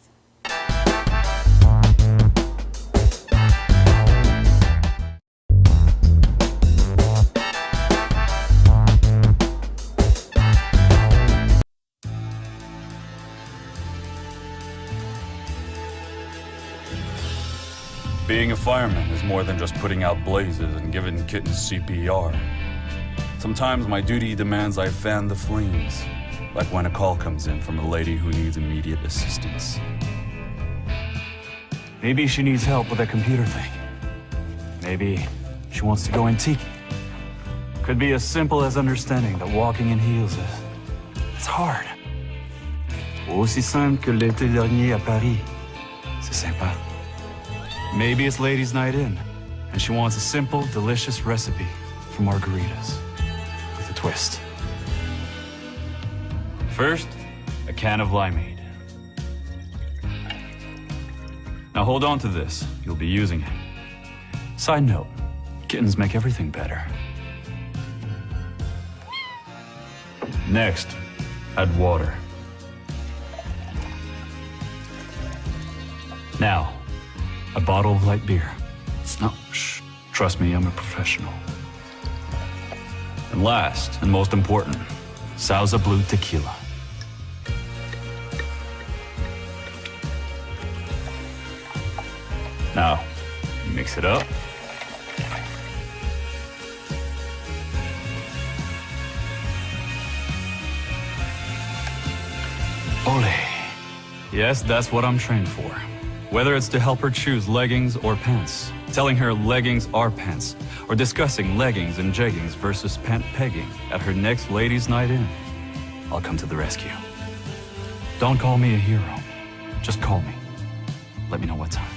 L: Being a fireman is more than just putting out blazes and giving kittens CPR. Sometimes my duty demands I fan the flames, like when a call comes in from a lady who needs immediate assistance. Maybe she needs help with a computer thing. Maybe she wants to go antique. Could be as simple as understanding that walking in heels it's hard. Aussi simple que l'été dernier à Paris. C'est sympa. Maybe it's ladies' night in, and she wants a simple, delicious recipe for margaritas with a twist. First, a can of limeade. Now hold on to this. You'll be using it. Side note, kittens make everything better. Next, add water. Now, a bottle of light beer. No, shh. Trust me, I'm a professional. And last, and most important, Sauza Blue Tequila. Now, mix it up. Ole. Yes, that's what I'm trained for. Whether it's to help her choose leggings or pants, telling her leggings are pants, or discussing leggings and jeggings versus pant pegging at her next ladies' night in, I'll come to the rescue. Don't call me a hero. Just call me. Let me know what time.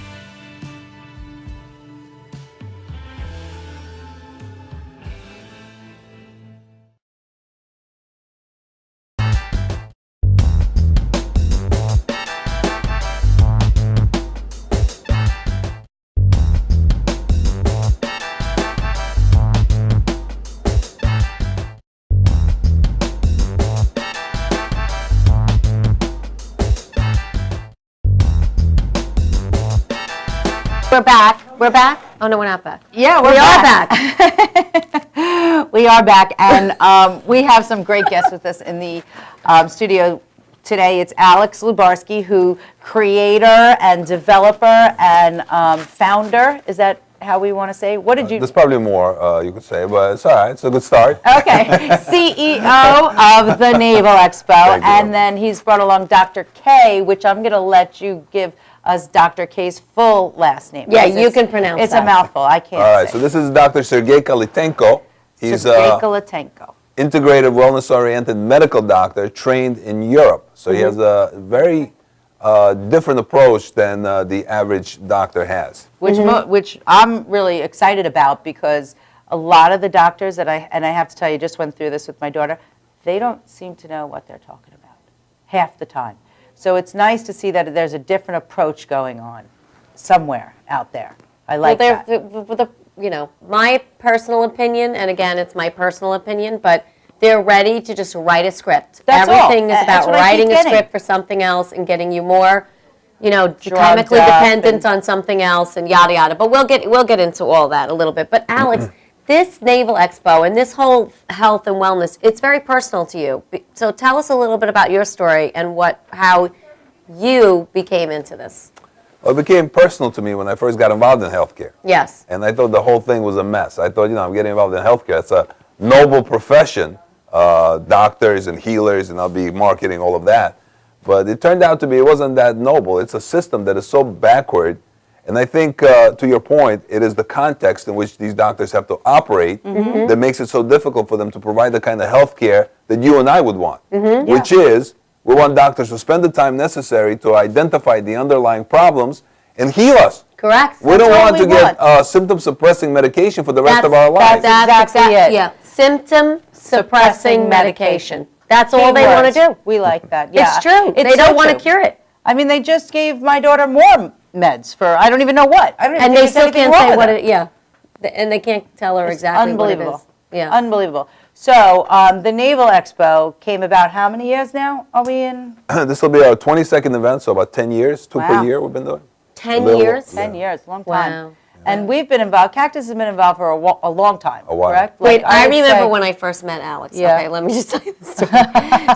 A: We're back. We're back? Oh, no, we're not back.
B: Yeah,
A: We are back.
B: We are back, and we have some great guests with us in the studio today. It's Alex Lubarsky, who creator and developer and founder. Is that how we want to say? What did you?
K: There's probably more you could say, but it's all right. It's a good start.
B: Okay, CEO of the Naval Expo,
K: Thank you.
B: and then he's brought along Dr. K, which I'm going to let you give us Dr. K's full last name.
A: Yeah,
B: because
A: you can pronounce
B: it's
A: that.
B: a mouthful. I can't
K: All right,
B: say.
K: so this is Dr. Sergey Kalitenko. He's
B: Sergey
K: a
B: Kalitenko.
K: integrated, wellness-oriented medical doctor trained in Europe. So he has a very different approach than the average doctor has.
B: Which I'm really excited about, because a lot of the doctors that I have to tell you, just went through this with my daughter, they don't seem to know what they're talking about half the time. So it's nice to see that there's a different approach going on somewhere out there. I like that.
A: My personal opinion, and again, it's my personal opinion, but they're ready to just write a script.
B: That's all.
A: Everything is
B: That's
A: about
B: what I keep
A: writing a
B: getting.
A: script for something else and getting you more, chemically
B: up
A: dependent
B: and-
A: on something else and yada yada. But we'll get into all that a little bit. But Alex, this Naval Expo and this whole health and wellness, it's very personal to you. So tell us a little bit about your story and how you became into this.
K: Well, it became personal to me when I first got involved in healthcare.
A: Yes.
K: And I thought the whole thing was a mess. I thought, I'm getting involved in healthcare. It's a noble profession, doctors and healers, and I'll be marketing all of that. But it turned out to be, it wasn't that noble. It's a system that is so backward. And I think, to your point, it is the context in which these doctors have to operate that makes it so difficult for them to provide the kind of healthcare that you and I would want, which is, we want doctors to spend the time necessary to identify the underlying problems and heal us.
A: Correct.
K: We don't
B: That's
K: want
B: what
K: to
B: we
K: get symptom-suppressing medication for the rest of our lives.
B: That's exactly it.
A: Yeah, symptom suppressing medication. That's all they want to do.
B: We like that. Yeah.
A: It's true. They
B: so
A: don't want to
B: true.
A: cure it.
B: I mean, they just gave my daughter more meds for, I don't even know what. I don't even
A: And
B: think
A: they
B: there's
A: still
B: anything
A: can't
B: wrong
A: say
B: with
A: what
B: them.
A: it, yeah. And they can't tell her
B: It's
A: exactly what it
B: unbelievable.
A: is. Yeah.
B: Unbelievable. So the Naval Expo came about how many years now? Are we in
K: This will be our 22nd event, so about 10 years, two
B: Wow.
K: per year we've been doing.
A: 10
K: little-
A: years?
B: 10 years? Long
A: Wow.
B: time. And we've been involved, Cactus has been involved for a long time,
K: A while.
B: correct?
A: Wait,
B: Like,
A: I
B: would
A: remember
B: say-
A: when I first met Alex.
B: Yeah.
A: Okay, let me just tell you the story.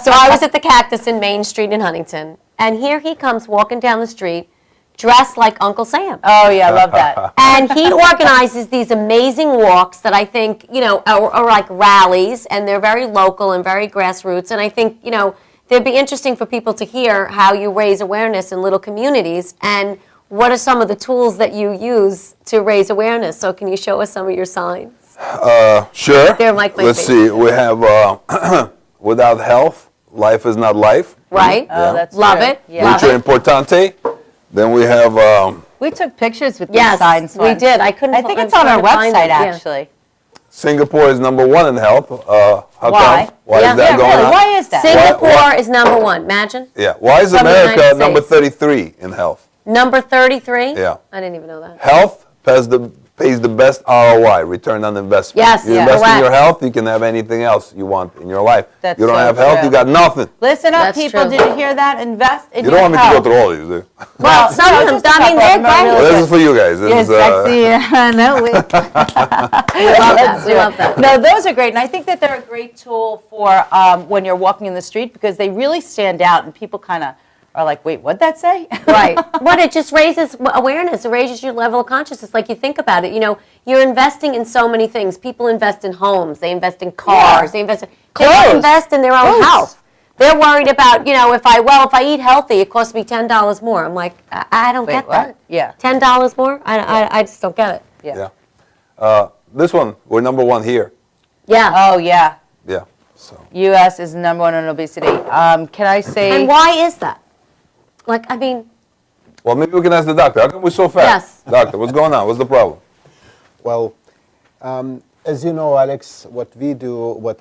A: So I was at the Cactus in Main Street in Huntington, and here he comes walking down the street dressed like Uncle Sam.
B: Oh, yeah, I love that.
A: And he organizes these amazing walks that I think, are like rallies, and they're very local and very grassroots. And I think, they'd be interesting for people to hear how you raise awareness in little communities and what are some of the tools that you use to raise awareness. So can you show us some of your signs?
K: Sure.
A: There, Mike, my
K: Let's
A: face.
K: see. We have without health, life is not life.
A: Right?
B: Oh, that's
A: Love
B: true.
A: it.
B: Yeah.
A: Love
K: Mucho
A: it.
K: importante. Then we have
B: We took pictures with
A: Yes,
B: these signs
A: we
B: once.
A: did. I couldn't.
B: I think
A: I'm
B: it's on our
A: trying to find
B: website,
A: it, yeah.
B: actually.
K: Singapore is number 1 in health. How
B: Why?
K: come? Why
A: Yeah.
K: is that
A: Yeah,
K: going
B: really,
K: on?
B: why is that?
A: Singapore is number one. Imagine.
K: Yeah. Why is
A: From the
K: America
A: United
K: number
A: States.
K: 33 in health?
A: Number 33?
K: Yeah.
A: I didn't even know that.
K: Health pays the best ROI, return on investment.
A: Yes,
K: You
A: yeah.
K: invest in your
A: Correct.
K: health, you can have anything else you want in your life.
B: That's
K: you don't
B: so
K: have health,
B: true.
K: you got nothing.
B: Listen up,
A: That's
B: people.
A: true.
B: Did you hear that? Invest in
K: You
B: your
K: don't want me to go
B: health.
K: through all these, do you?
A: Well, some of them,
B: just a
A: I mean,
B: couple
A: they're
B: of them are
A: great.
B: really
K: This is for you guys. This
B: You're
K: is,
B: sexy. I know it.
A: We love that. We love that.
B: No, those are great. And I think that they're a great tool for when you're walking in the street because they really stand out and people kind of are like, wait, what'd that say?
A: Right. But it just raises awareness. It raises your level of consciousness. Like you think about it, you're investing in so many things. People invest in homes. They invest in cars. They don't
B: Clothes.
A: invest in their own
B: Clothes.
A: health. They're worried about, if I eat healthy, it costs me $10 more. I'm like, I don't
B: Wait,
A: get
B: what?
A: that.
B: Yeah.
A: $10 more? I just don't get it.
B: Yeah.
K: yeah. This one, we're number 1 here.
A: Yeah.
B: Oh, yeah.
K: Yeah. So
B: U.S. is number 1 in obesity. Can I say?
A: And why is that?
K: well, maybe we can ask the doctor. How come we're so fast?
A: Yes.
K: Doctor, what's going on? What's the problem?
M: Well, as you know, Alex, what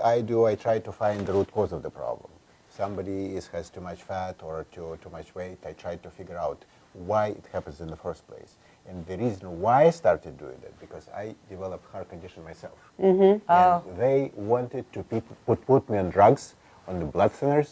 M: I do, I try to find the root cause of the problem. Somebody has too much fat or too much weight. I try to figure out why it happens in the first place. And the reason why I started doing that, because I developed heart condition myself. And they wanted to put me on drugs, on the blood thinners,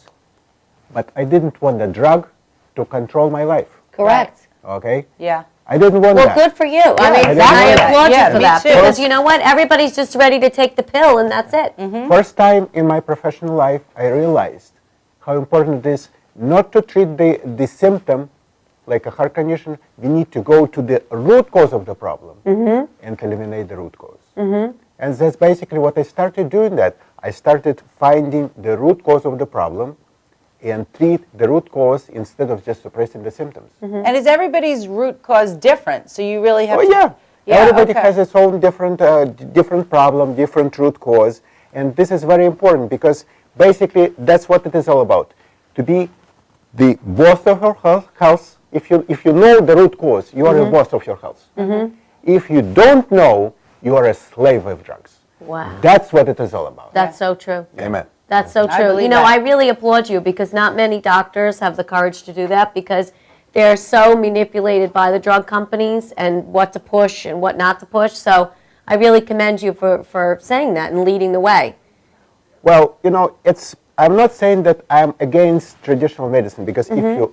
M: but I didn't want the drug to control my life.
A: Correct.
M: Okay?
B: Yeah.
M: I didn't want
A: Well,
M: that.
A: good for you. I mean,
M: exactly.
A: I applaud
B: Yeah,
A: you for
B: me
A: that
B: too.
A: because you know what? Everybody's just ready to take the pill and that's it.
M: First time in my professional life, I realized how important it is not to treat the symptom like a heart condition. We need to go to the root cause of the problem and eliminate the root cause. And that's basically what I started doing that. I started finding the root cause of the problem and treat the root cause instead of just suppressing the symptoms.
B: And is everybody's root cause different? So you really have
M: Oh
B: to...
M: yeah.
B: Yeah,
M: Everybody
B: okay.
M: has its own different problem, different root cause, and this is very important because basically that's what it is all about. To be the boss of your health. If you know the root cause, you are the boss of your health. If you don't know, you are a slave of drugs.
A: Wow.
M: That's what it is all about.
A: That's so true.
K: Amen.
A: That's so
B: I
A: true.
B: believe
A: You know,
B: that.
A: I really applaud you because not many doctors have the courage to do that because they're so manipulated by the drug companies and what to push and what not to push. So I really commend you for saying that and leading the way.
M: Well, I'm not saying that I'm against traditional medicine because if you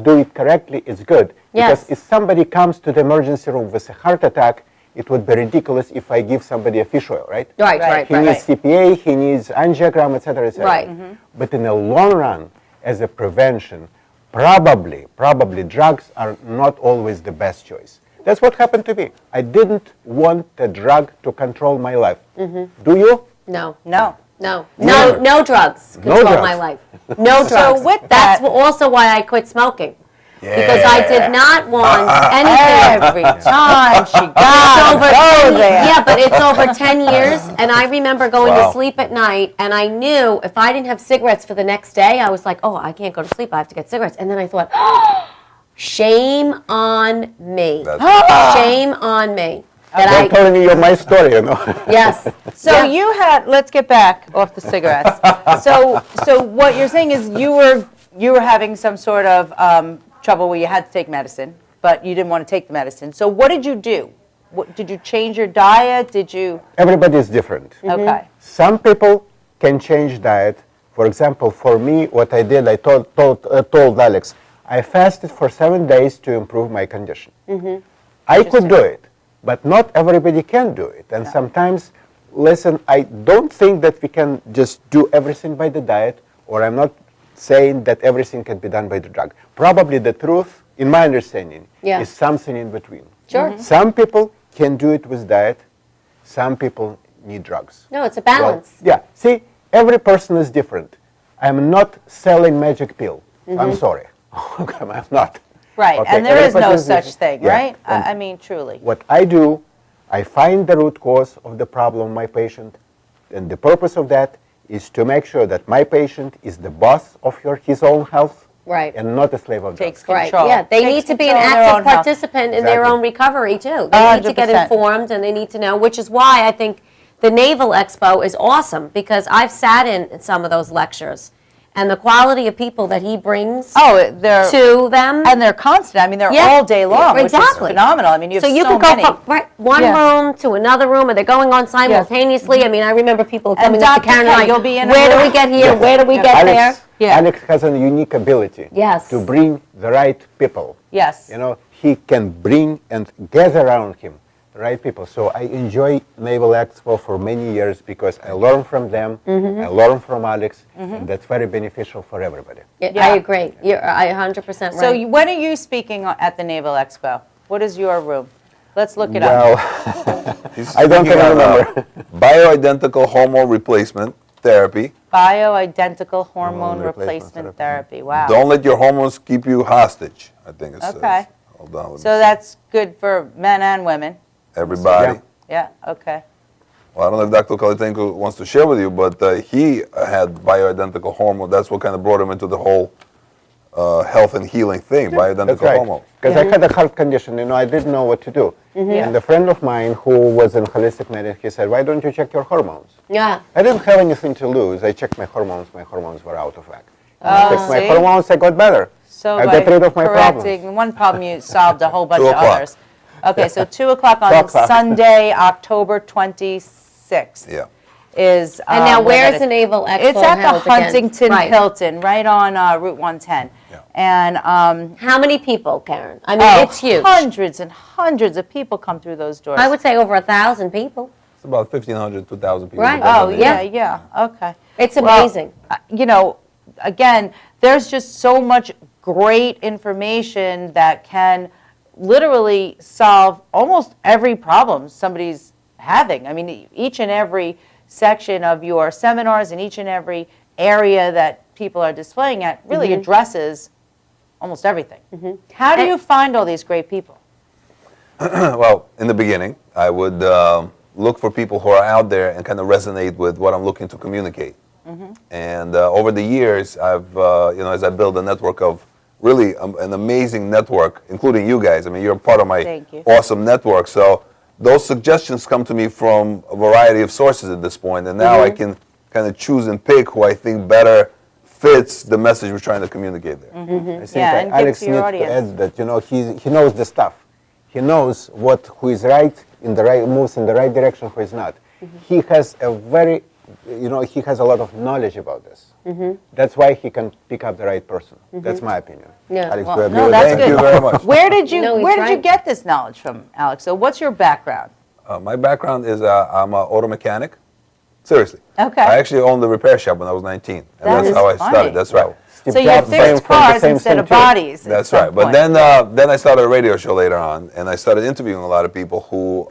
M: do it correctly, it's good.
A: Yes.
M: Because if somebody comes to the emergency room with a heart attack, it would be ridiculous if I give somebody a fish oil, right?
A: Right.
M: He needs CPA, he needs angiogram, etc., etc.
A: Right.
M: But in the long run, as a prevention, probably drugs are not always the best choice. That's what happened to me. I didn't want the drug to control my life. Do you?
A: No.
B: No.
A: No drugs control
M: drugs.
A: my life. No drugs.
B: with
A: That's
B: that-
A: also why I quit smoking. Because I did not want anything.
B: Every time she
A: It's
B: got
A: over
B: go
A: 10
B: there.
A: Yeah, but it's over 10 years, and I remember going
K: Wow.
A: to sleep at night, and I knew if I didn't have cigarettes for the next day, I was like, oh, I can't go to sleep, I have to get cigarettes. And then I thought, shame on me. Shame on me.
M: Don't tell me my story,
A: Yes.
B: So you had, let's get back off the cigarettes. So what you're saying is you were having some sort of trouble where you had to take medicine, but you didn't want to take the medicine. So what did you do? Did you change your diet? Did you?
M: Everybody is different.
B: Okay.
M: Some people can change diet. For example, for me, what I did, I told Alex, I fasted for 7 days to improve my condition. I could do it, but not everybody can do it. And sometimes, listen, I don't think that we can just do everything by the diet, or I'm not saying that everything can be done by the drug. Probably the truth, in my understanding, is something in between.
A: Sure.
M: Some people can do it with diet, some people need drugs.
A: No, it's a balance.
M: Well, yeah, see, every person is different. I'm not selling magic pill. I'm sorry. I'm not.
B: Right,
M: Okay,
B: and there is no
M: everybody is
B: such
M: different.
B: thing,
M: Yeah,
B: right?
M: and
B: I mean, truly.
M: what I do, I find the root cause of the problem of my patient, and the purpose of that is to make sure that my patient is the boss of his own health,
A: Right.
M: and not a slave of
B: Takes
M: drugs.
A: Right,
B: control.
A: yeah, they
B: Takes
A: need to be an
B: control of their
A: active
B: own health.
A: participant in their
M: Exactly.
A: own recovery too. They need to get
B: 100%.
A: informed and they need to know, which is why I think the Naval Expo is awesome, because I've sat in some of those lectures, and the quality of people that he brings
B: They're
A: to them.
B: and they're constant. I mean, they're
A: Yeah,
B: all day long, which is
A: exactly.
B: phenomenal. I mean, you have
A: So you
B: so
A: could go
B: many.
A: from one
B: Yeah.
A: room to another room, and they're going on simultaneously. I mean, I remember people coming up to
B: Dr.
A: Karen and
B: K,
A: I,
B: you'll be in a
A: where do we
B: room?
A: get here? Where do we get there?
M: Alex,
B: Yeah.
M: Alex has a unique ability
A: Yes.
M: to bring the right people.
B: Yes.
M: You know, he can bring and gather around him the right people. So I enjoy Naval Expo for many years because I learn from them, I learn from Alex, and that's very beneficial for everybody.
A: Yeah,
B: Yeah.
A: I agree. You're 100% right.
B: So when are you speaking at the Naval Expo? What is your room? Let's look it up.
M: Well,
K: He's
M: I don't
K: speaking
M: even
K: on,
M: remember.
K: bioidentical hormone replacement therapy.
B: Bioidentical hormone
M: Hormone
B: replacement
M: replacement
B: therapy. Wow.
K: Don't let your hormones keep you hostage, I think it says.
B: Okay.
K: Hold on. let me
B: So
K: see.
B: that's good for men and women.
K: Everybody.
B: Yeah, okay.
K: Well, I don't know if Dr. Kalitenko wants to share with you, but he had bioidentical hormone. That's what kind of brought him into the whole health and healing thing,
M: That's
K: bioidentical
M: right.
K: hormone.
M: Because I had a heart condition, I didn't know what to do. And a friend of mine who was in holistic medicine, he said, why don't you check your hormones?
A: Yeah.
M: I didn't have anything to lose. I checked my hormones were out of whack. I fixed my
B: see?
M: hormones, I got better.
B: So
M: I
B: by
M: got rid of my
B: correcting
M: problems.
B: one problem, you solved a whole bunch
K: 2
B: of
K: o'clock.
B: others. Okay, so 2 o'clock
M: 2
B: on
M: o'clock.
B: Sunday, October 26th.
K: Yeah.
B: Is
A: And now
B: where
A: where's
B: that
A: the
B: is-
A: Naval Expo
B: It's at the
A: held again?
B: Huntington
A: Right.
B: Hilton, right on Route 110.
K: Yeah.
B: And
A: How many people, Karen? I mean, it's huge.
B: hundreds and hundreds of people come through those doors.
A: I would say over 1,000 people.
K: It's about 1,500, 2,000 people.
A: Right.
K: depending
B: Oh,
K: on the
B: yeah,
K: year.
B: yeah, okay.
A: It's
B: Well,
A: amazing.
B: You know, again, there's just so much great information that can literally solve almost every problem somebody's having. I mean, each and every section of your seminars and each and every area that people are displaying at really addresses almost everything. How do you find all these great people?
K: Well, in the beginning, I would look for people who are out there and kind of resonate with what I'm looking to communicate. And over the years, I've, as I build a network of really an amazing network, including you guys. I mean, you're part of my
B: Thank you.
K: awesome network. So those suggestions come to me from a variety of sources at this point, and now I can kind of choose and pick who I think better fits the message we're trying to communicate there.
M: I think
B: Yeah, and give
M: Alex
B: to your
M: needs to
B: audience.
M: add that, he knows the stuff. He knows who is right, moves in the right direction, who is not. He has a very, he has a lot of knowledge about this. That's why he can pick up the right person. That's my opinion.
A: Yeah.
M: Alex,
B: Well,
M: do you agree
B: no,
M: with
B: that's
M: that?
K: Thank you very much.
B: Where did you
A: No, he's
B: where did you
A: right.
B: get this knowledge from, Alex? So what's your background?
K: My background is I'm an auto mechanic. Seriously.
B: Okay.
K: I actually owned a repair shop when I was 19. And
B: That
K: that's
B: is
K: how I
B: funny.
K: started. That's right.
M: Steve
B: So you
M: Jobs came
B: fixed
M: from the
B: cars
M: same
B: instead of
M: thing, too.
B: bodies. at
K: That's
B: some
K: right. But
B: point.
K: then I started a radio show later on, and I started interviewing a lot of people who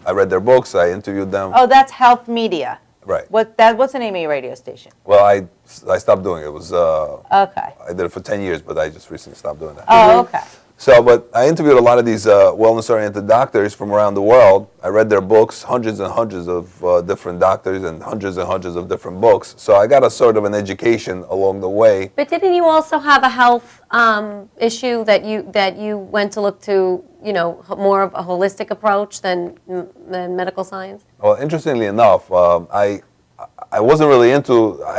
K: I read their books. I interviewed them.
B: Oh, that's Health Media.
K: Right.
B: What's the name of your radio station?
K: Well, I stopped doing it. It was
B: Okay.
K: I did it for 10 years, but I just recently stopped doing that.
B: Oh, okay.
K: So, but I interviewed a lot of these wellness-oriented doctors from around the world. I read their books, hundreds and hundreds of different doctors and hundreds of different books. So I got a sort of an education along the way.
A: But didn't you also have a health issue that you went to look to, more of a holistic approach than medical science?
K: Well, interestingly enough, I wasn't really I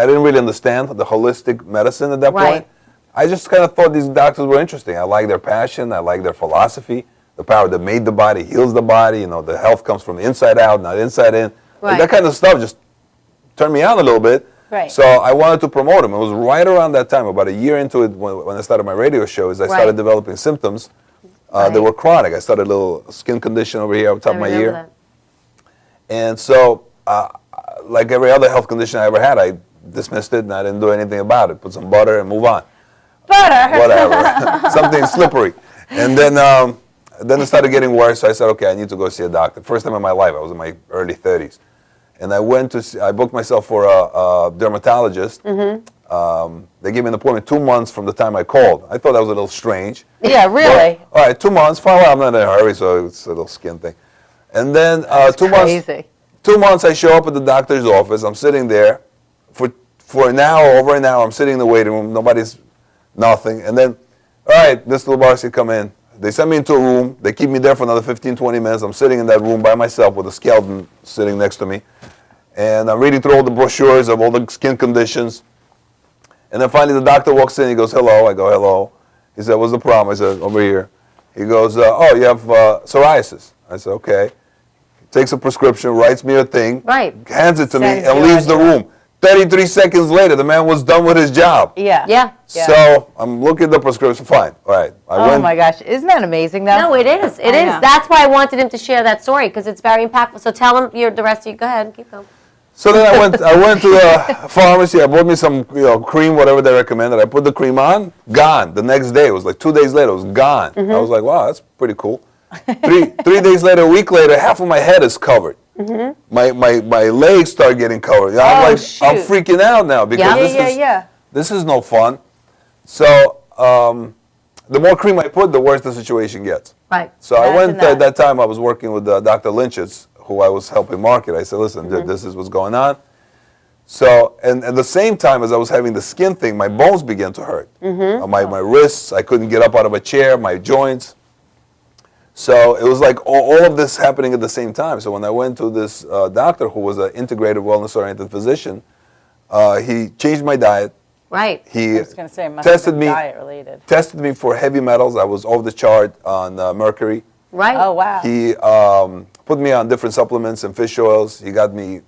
K: didn't really understand the holistic medicine at that
A: Right.
K: point. I just kind of thought these doctors were interesting. I like their passion. I like their philosophy. The power that made the body heals the body. You know, the health comes from the inside out, not inside in. Like,
A: Right.
K: that kind of stuff just turned me on a little bit.
B: Right.
K: So I wanted to promote them. It was right around that time, about a year into it, when I started my radio shows, I started
A: Right.
K: developing symptoms that
A: Right.
K: were chronic. I started a little skin condition over here on top
A: I
K: of my
A: remember
K: ear.
A: that.
K: And so, like every other health condition I ever had, I dismissed it and I didn't do anything about it. Put some butter and move on.
B: Butter.
K: Whatever. Something slippery. And then it started getting worse. So I said, okay, I need to go see a doctor. First time in my life. I was in my early 30s. And I went to see, I booked myself for a dermatologist. They gave me an appointment 2 months from the time I called. I thought that was a little strange.
B: Yeah, really.
K: But, all right, 2 months. Fine, well, I'm not in a hurry, so it's a little skin thing. And then 2 months.
B: Crazy.
K: 2 months, I show up at the doctor's office. I'm sitting there for an hour, over an hour. I'm sitting in the waiting room. Nobody's nothing. And then, all right, Mr. Lubarski, come in. They send me into a room. They keep me there for another 15, 20 minutes. I'm sitting in that room by myself with a skeleton sitting next to me. And I'm reading through all the brochures of all the skin conditions. And then finally the doctor walks in. He goes, hello. I go, hello. He said, what's the problem? I said, over here. He goes, oh, you have psoriasis. I said, okay. Takes a prescription, writes me a thing,
A: Right.
K: hands it to me,
B: Sends
K: and
B: you
K: leaves
B: on
K: the
B: your-
K: room. 33 seconds later, the man was done with his job.
B: Yeah.
A: Yeah.
B: Yeah.
K: So I'm looking at the prescription. Fine. All right. I
B: Oh
K: went.
B: my gosh, isn't that amazing though?
A: No, it is. It
B: I
A: is.
B: know.
A: That's why I wanted him to share that story, because it's very impactful. So tell him the rest of you. Go ahead. Keep going.
K: So then I went to the pharmacy. I bought me some cream, whatever they recommended. I put the cream on, gone. The next day, it was like 2 days later, it was gone.
A: Mm-hmm.
K: I was like, wow, that's pretty cool. Three days later, a week later, half of my head is covered.
A: Mm-hmm.
K: My legs start getting covered. I'm
B: Oh,
K: like, I'm
B: shoot.
K: freaking out now because
A: Yeah.
K: this is no fun. So the more cream I put, the worse the situation gets.
A: Right.
K: So I
B: Imagine
K: went
B: that.
K: at that time. I was working with Dr. Lynch's, who I was helping market. I said, listen, this is what's going on. So, and at the same time as I was having the skin thing, my bones began to hurt. My wrists, I couldn't get up out of a chair, my joints. So it was like all of this happening at the same time. So when I went to this doctor who was an integrated wellness-oriented physician, he changed my diet.
A: Right.
K: He
B: I was going to say, it must have
K: tested
B: been
K: me,
B: diet related.
K: tested me for heavy metals. I was off the chart on mercury.
A: Right.
B: Oh, wow.
K: He put me on different supplements and fish oils. He got me,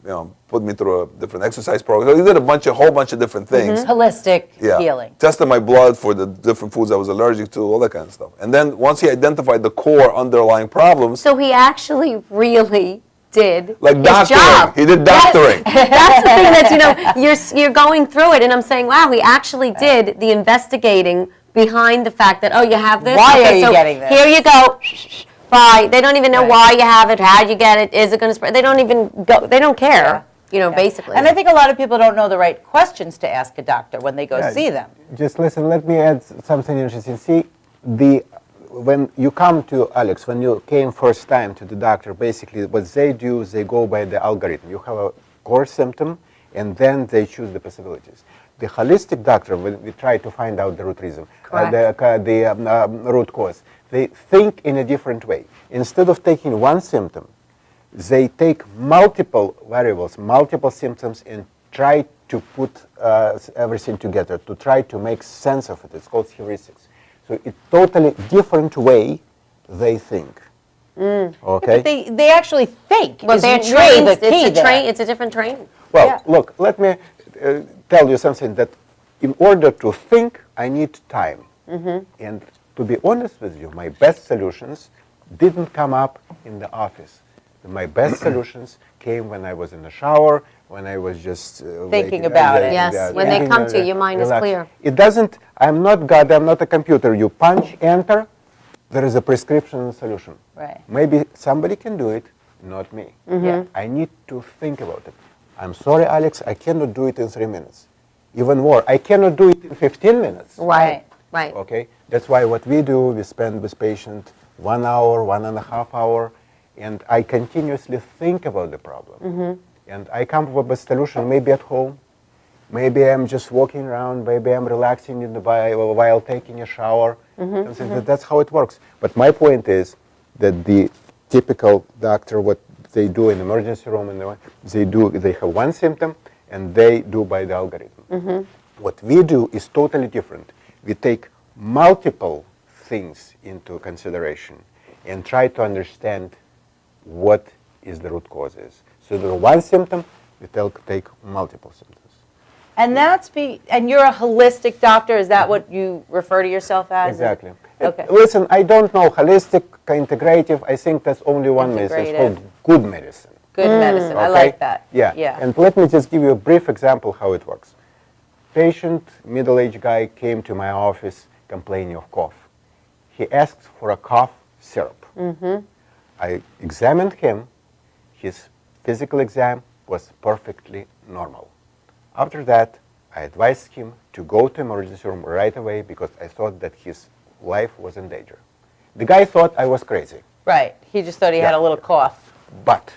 K: put me through a different exercise program. So he did a whole bunch of different things.
B: Holistic
K: Yeah.
B: healing.
K: Tested my blood for the different foods I was allergic to, all that kind of stuff. And then once he identified the core underlying problems,
A: So he actually really did
K: like
A: his
K: doctoring,
A: job.
K: he did doctoring.
A: That's the thing that, you're going through it, and I'm saying, wow, he actually did the investigating behind the fact that, oh, you have this?
B: Why
A: Okay,
B: are you
A: so
B: getting this?
A: Here you go. Bye. They don't even know
B: Right.
A: why you have it, how you get it, is it going to spread? They don't even go, they don't care, basically.
B: And I think a lot of people don't know the right questions to ask a doctor when they go
M: Yeah.
B: see them.
M: Just listen, let me add something interesting. See, when you come to Alex, when you came first time to the doctor, basically what they do is they go by the algorithm. You have a core symptom, and then they choose the possibilities. The holistic doctor, when we try to find out the root reason, the root cause, they think in a different way. Instead of taking one symptom, they take multiple variables, multiple symptoms, and try to put everything together, to try to make sense of it. It's called heuristics. So it's totally different way they think.
B: But
M: Okay?
B: they actually think.
A: Well,
B: is
A: they're
B: really
A: trained,
B: the key there.
A: it's a different training.
M: Well,
B: Yeah.
M: look, let me tell you something that in order to think, I need time. And to be honest with you, my best solutions didn't come up in the office. My best solutions came when I was in the shower, when I was just
B: Thinking about it.
A: Yes, when they come to you, your mind is
M: relax.
A: clear.
M: It doesn't, I'm not God, I'm not a computer. You punch, enter, there is a prescription and solution.
B: Right.
M: Maybe somebody can do it, not me.
B: Yeah.
M: I need to think about it. I'm sorry, Alex, I cannot do it in 3 minutes. Even more, I cannot do it in 15 minutes.
A: Right. Right.
M: Okay? That's why what we do, we spend with patient 1 hour, 1.5 hours, and I continuously think about the problem. And I come up with a solution, maybe at home, maybe I'm just walking around, maybe I'm relaxing in the while taking a shower. That's how it works. But my point is that the typical doctor, what they do in emergency room, they have one symptom, and they do by the algorithm. What we do is totally different. we take multiple things into consideration and try to understand what is the root causes. So there one symptom, we take multiple symptoms.
B: And and you're a holistic doctor, is that what you refer to yourself as?
M: Exactly.
B: Okay.
M: Listen, I don't know, holistic, integrative, I think that's only one medicine. It's called good medicine.
B: Good medicine, I
M: Okay?
B: like that.
M: Yeah.
B: Yeah.
M: And let me just give you a brief example how it works. Patient, middle-aged guy, came to my office complaining of cough. He asked for a cough syrup. I examined him. His physical exam was perfectly normal. After that, I advised him to go to emergency room right away because I thought that his life was in danger. The guy thought I was crazy.
B: Right, he just thought he had a little cough.
M: But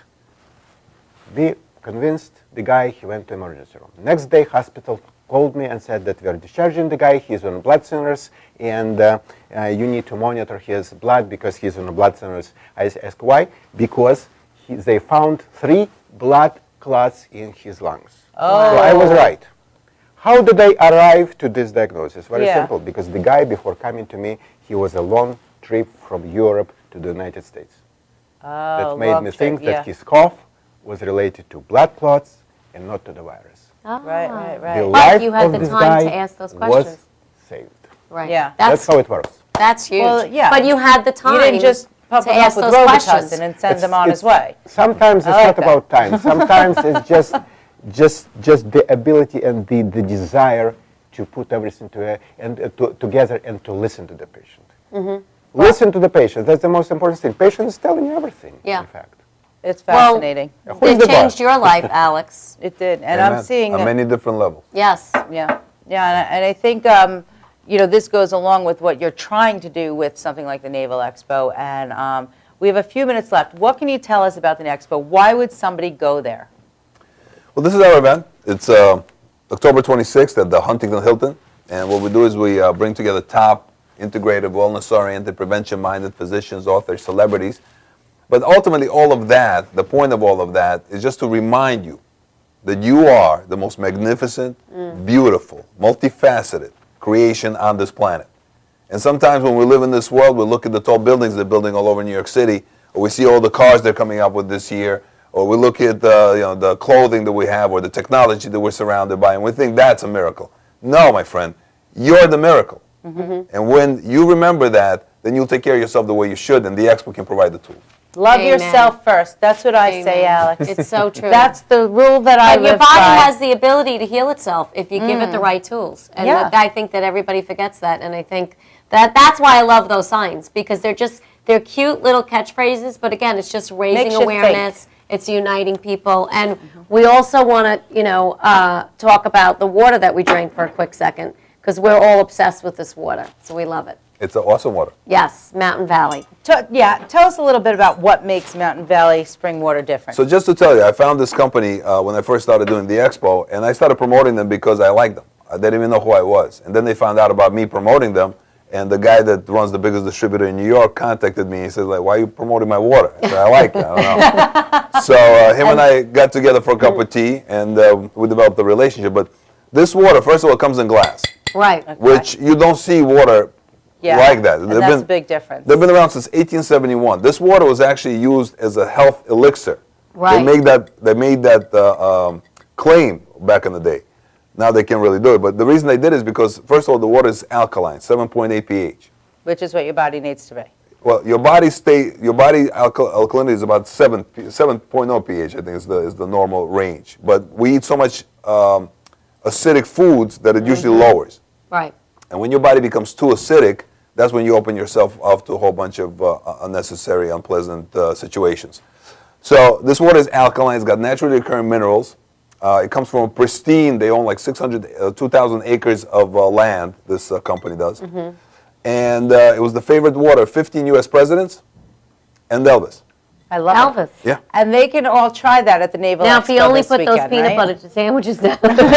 M: we convinced the guy, he went to emergency room. Next day, hospital called me and said that we are discharging the guy, he's on blood thinners, and you need to monitor his blood because he's on blood thinners. I asked why? Because they found 3 blood clots in his lungs. So I was right. How did I arrive to this diagnosis? Very simple, because the guy before coming to me, he was a long trip from Europe to the United States. That made me think that his cough was related to blood clots and not to the virus.
B: Right.
M: The
A: But
M: life
A: you had
M: of
A: the
M: this
A: time
M: guy
A: to ask those
M: was
A: questions.
M: saved.
A: Right.
B: Yeah.
M: That's how it works.
A: That's huge.
B: Well, yeah.
A: But you had the time
B: You didn't just pump
A: to
B: him up
A: ask
B: with
A: those questions.
B: Robitussin and send him on his way.
M: Sometimes it's
B: I like
M: not
B: that.
M: about time. Sometimes it's just the ability and the desire to put everything together and to listen to the patient. Listen to the patient. That's the most important thing. Patient is telling you everything, in fact.
B: It's fascinating.
A: It changed your life, Alex.
B: It did, and I'm seeing
K: on many different levels.
A: Yes.
B: Yeah, and I think this goes along with what you're trying to do with something like the Naval Expo. And we have a few minutes left. What can you tell us about the Expo? Why would somebody go there?
K: Well, this is our event. It's October 26th at the Huntington Hilton. And what we do is we bring together top integrative, wellness-oriented, prevention-minded physicians, authors, celebrities. But ultimately, all of that, the point of all of that is just to remind you that you are the most magnificent, beautiful, multifaceted creation on this planet. And sometimes when we live in this world, we look at the tall buildings they're building all over New York City, or we see all the cars they're coming up with this year, or we look at the clothing that we have, or the technology that we're surrounded by, and we think that's a miracle. No, my friend, you're the miracle. And when you remember that, then you'll take care of yourself the way you should, and the Expo can provide the tools.
B: Love yourself first. That's what I say, Alex.
A: It's so true.
B: That's the rule that I
A: But your
B: live
A: body
B: by.
A: has the ability to heal itself if you give it the right tools. And I think that everybody forgets that. And I think that's why I love those signs, because they're cute little catchphrases, but again, it's just raising
B: Makes you
A: awareness. It's uniting people. And we also want to, talk about the water that we drink for a quick second, because we're all obsessed with this water. So we love it.
K: It's an awesome water.
A: Yes, Mountain Valley.
B: Tell us a little bit about what makes Mountain Valley spring water different.
K: So just to tell you, I found this company when I first started doing the Expo, and I started promoting them because I liked them. They didn't even know who I was. And then they found out about me promoting them, and the guy that runs the biggest distributor in New York contacted me. He said, why are you promoting my water? I said, I like it. I don't know. So him and I got together for a cup of tea, and we developed a relationship. But this water, first of all, comes in glass.
A: Right.
K: Which you don't see water like that.
B: And that's a big difference.
K: They've been around since 1871. This water was actually used as a health elixir.
A: Right.
K: They made that claim back in the day. Now they can't really do it. But the reason they did is because, first of all, the water is alkaline, 7.8 pH.
B: Which is what your body needs to be.
K: Well, your body alkalinity is about 7.0 pH, I think is the normal range. But we eat so much acidic foods that it usually lowers.
A: Right.
K: And when your body becomes too acidic, that's when you open yourself up to a whole bunch of unnecessary, unpleasant situations. So this water is alkaline. It's got naturally occurring minerals. It comes from a pristine, they own like 2,000 acres of land, this company does. And it was the favorite water of 15 U.S. presidents and Elvis.
B: I love it.
A: Elvis.
K: Yeah.
B: And they can all try that at the Naval
A: Now,
B: Expo
A: if he only
B: this
A: put those
B: weekend,
A: peanut
B: right?
A: butter sandwiches down.
K: Everybody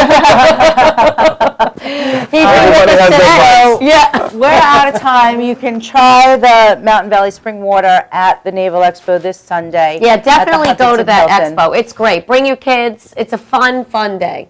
K: has their vice.
B: Yeah, we're out of time. You can try the Mountain Valley Spring Water at the Naval Expo this Sunday.
A: Yeah,
B: at the
A: definitely go to
B: Huntington
A: that
B: Hilton.
A: expo. It's great. Bring your kids. It's a fun day.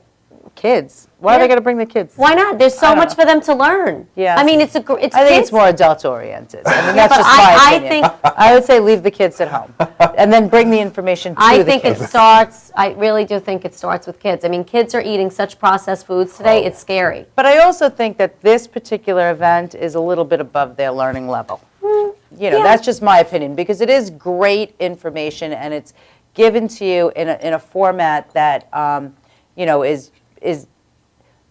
B: kids. Why are they going to bring the kids?
A: Why not? There's so
B: don't
A: much
B: know.
A: for them to learn.
B: Yeah.
A: I mean, it's
B: I think
A: kids.
B: it's more adult oriented. I mean, that's
A: but
B: just my
A: I
B: opinion.
A: think-
B: I would say leave the kids at home and then bring the information to
A: I
B: the
A: think
B: kids.
A: it starts, I really do think it starts with kids. I mean, kids are eating such processed foods today, it's scary.
B: But I also think that this particular event is a little bit above their learning level. You know,
A: yeah.
B: that's just my opinion, because it is great information and it's given to you in a format that, you know, is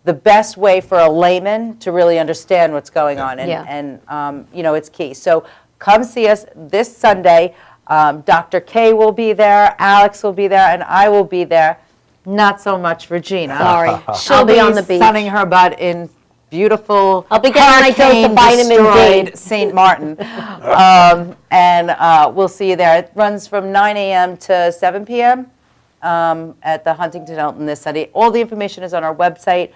B: the best way for a layman to really understand what's going on. And,
A: Yeah.
B: and you know, it's key. So come see us this Sunday. Dr. K will be there, Alex will be there, and I will be there. Not so much Regina.
A: Sorry.
B: She'll
A: I'll be on the beach.
B: sunning her butt in beautiful,
A: I'll be getting my dose of vitamin D.
B: hurricane-destroyed St. Martin. And we'll see you there. It runs from 9 a.m. to 7 p.m. At the Huntington Hilton this Sunday. All the information is on our website.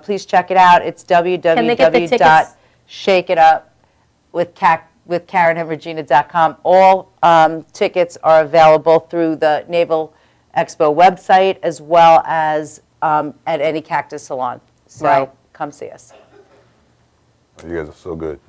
B: Please check it out. It's
A: they get the tickets?
B: www.shakeitupwithKarenandRegina.com. All tickets are available through the Naval Expo website as well as at any Cactus Salon. So
A: Right.
B: come see us.
K: You guys are so good.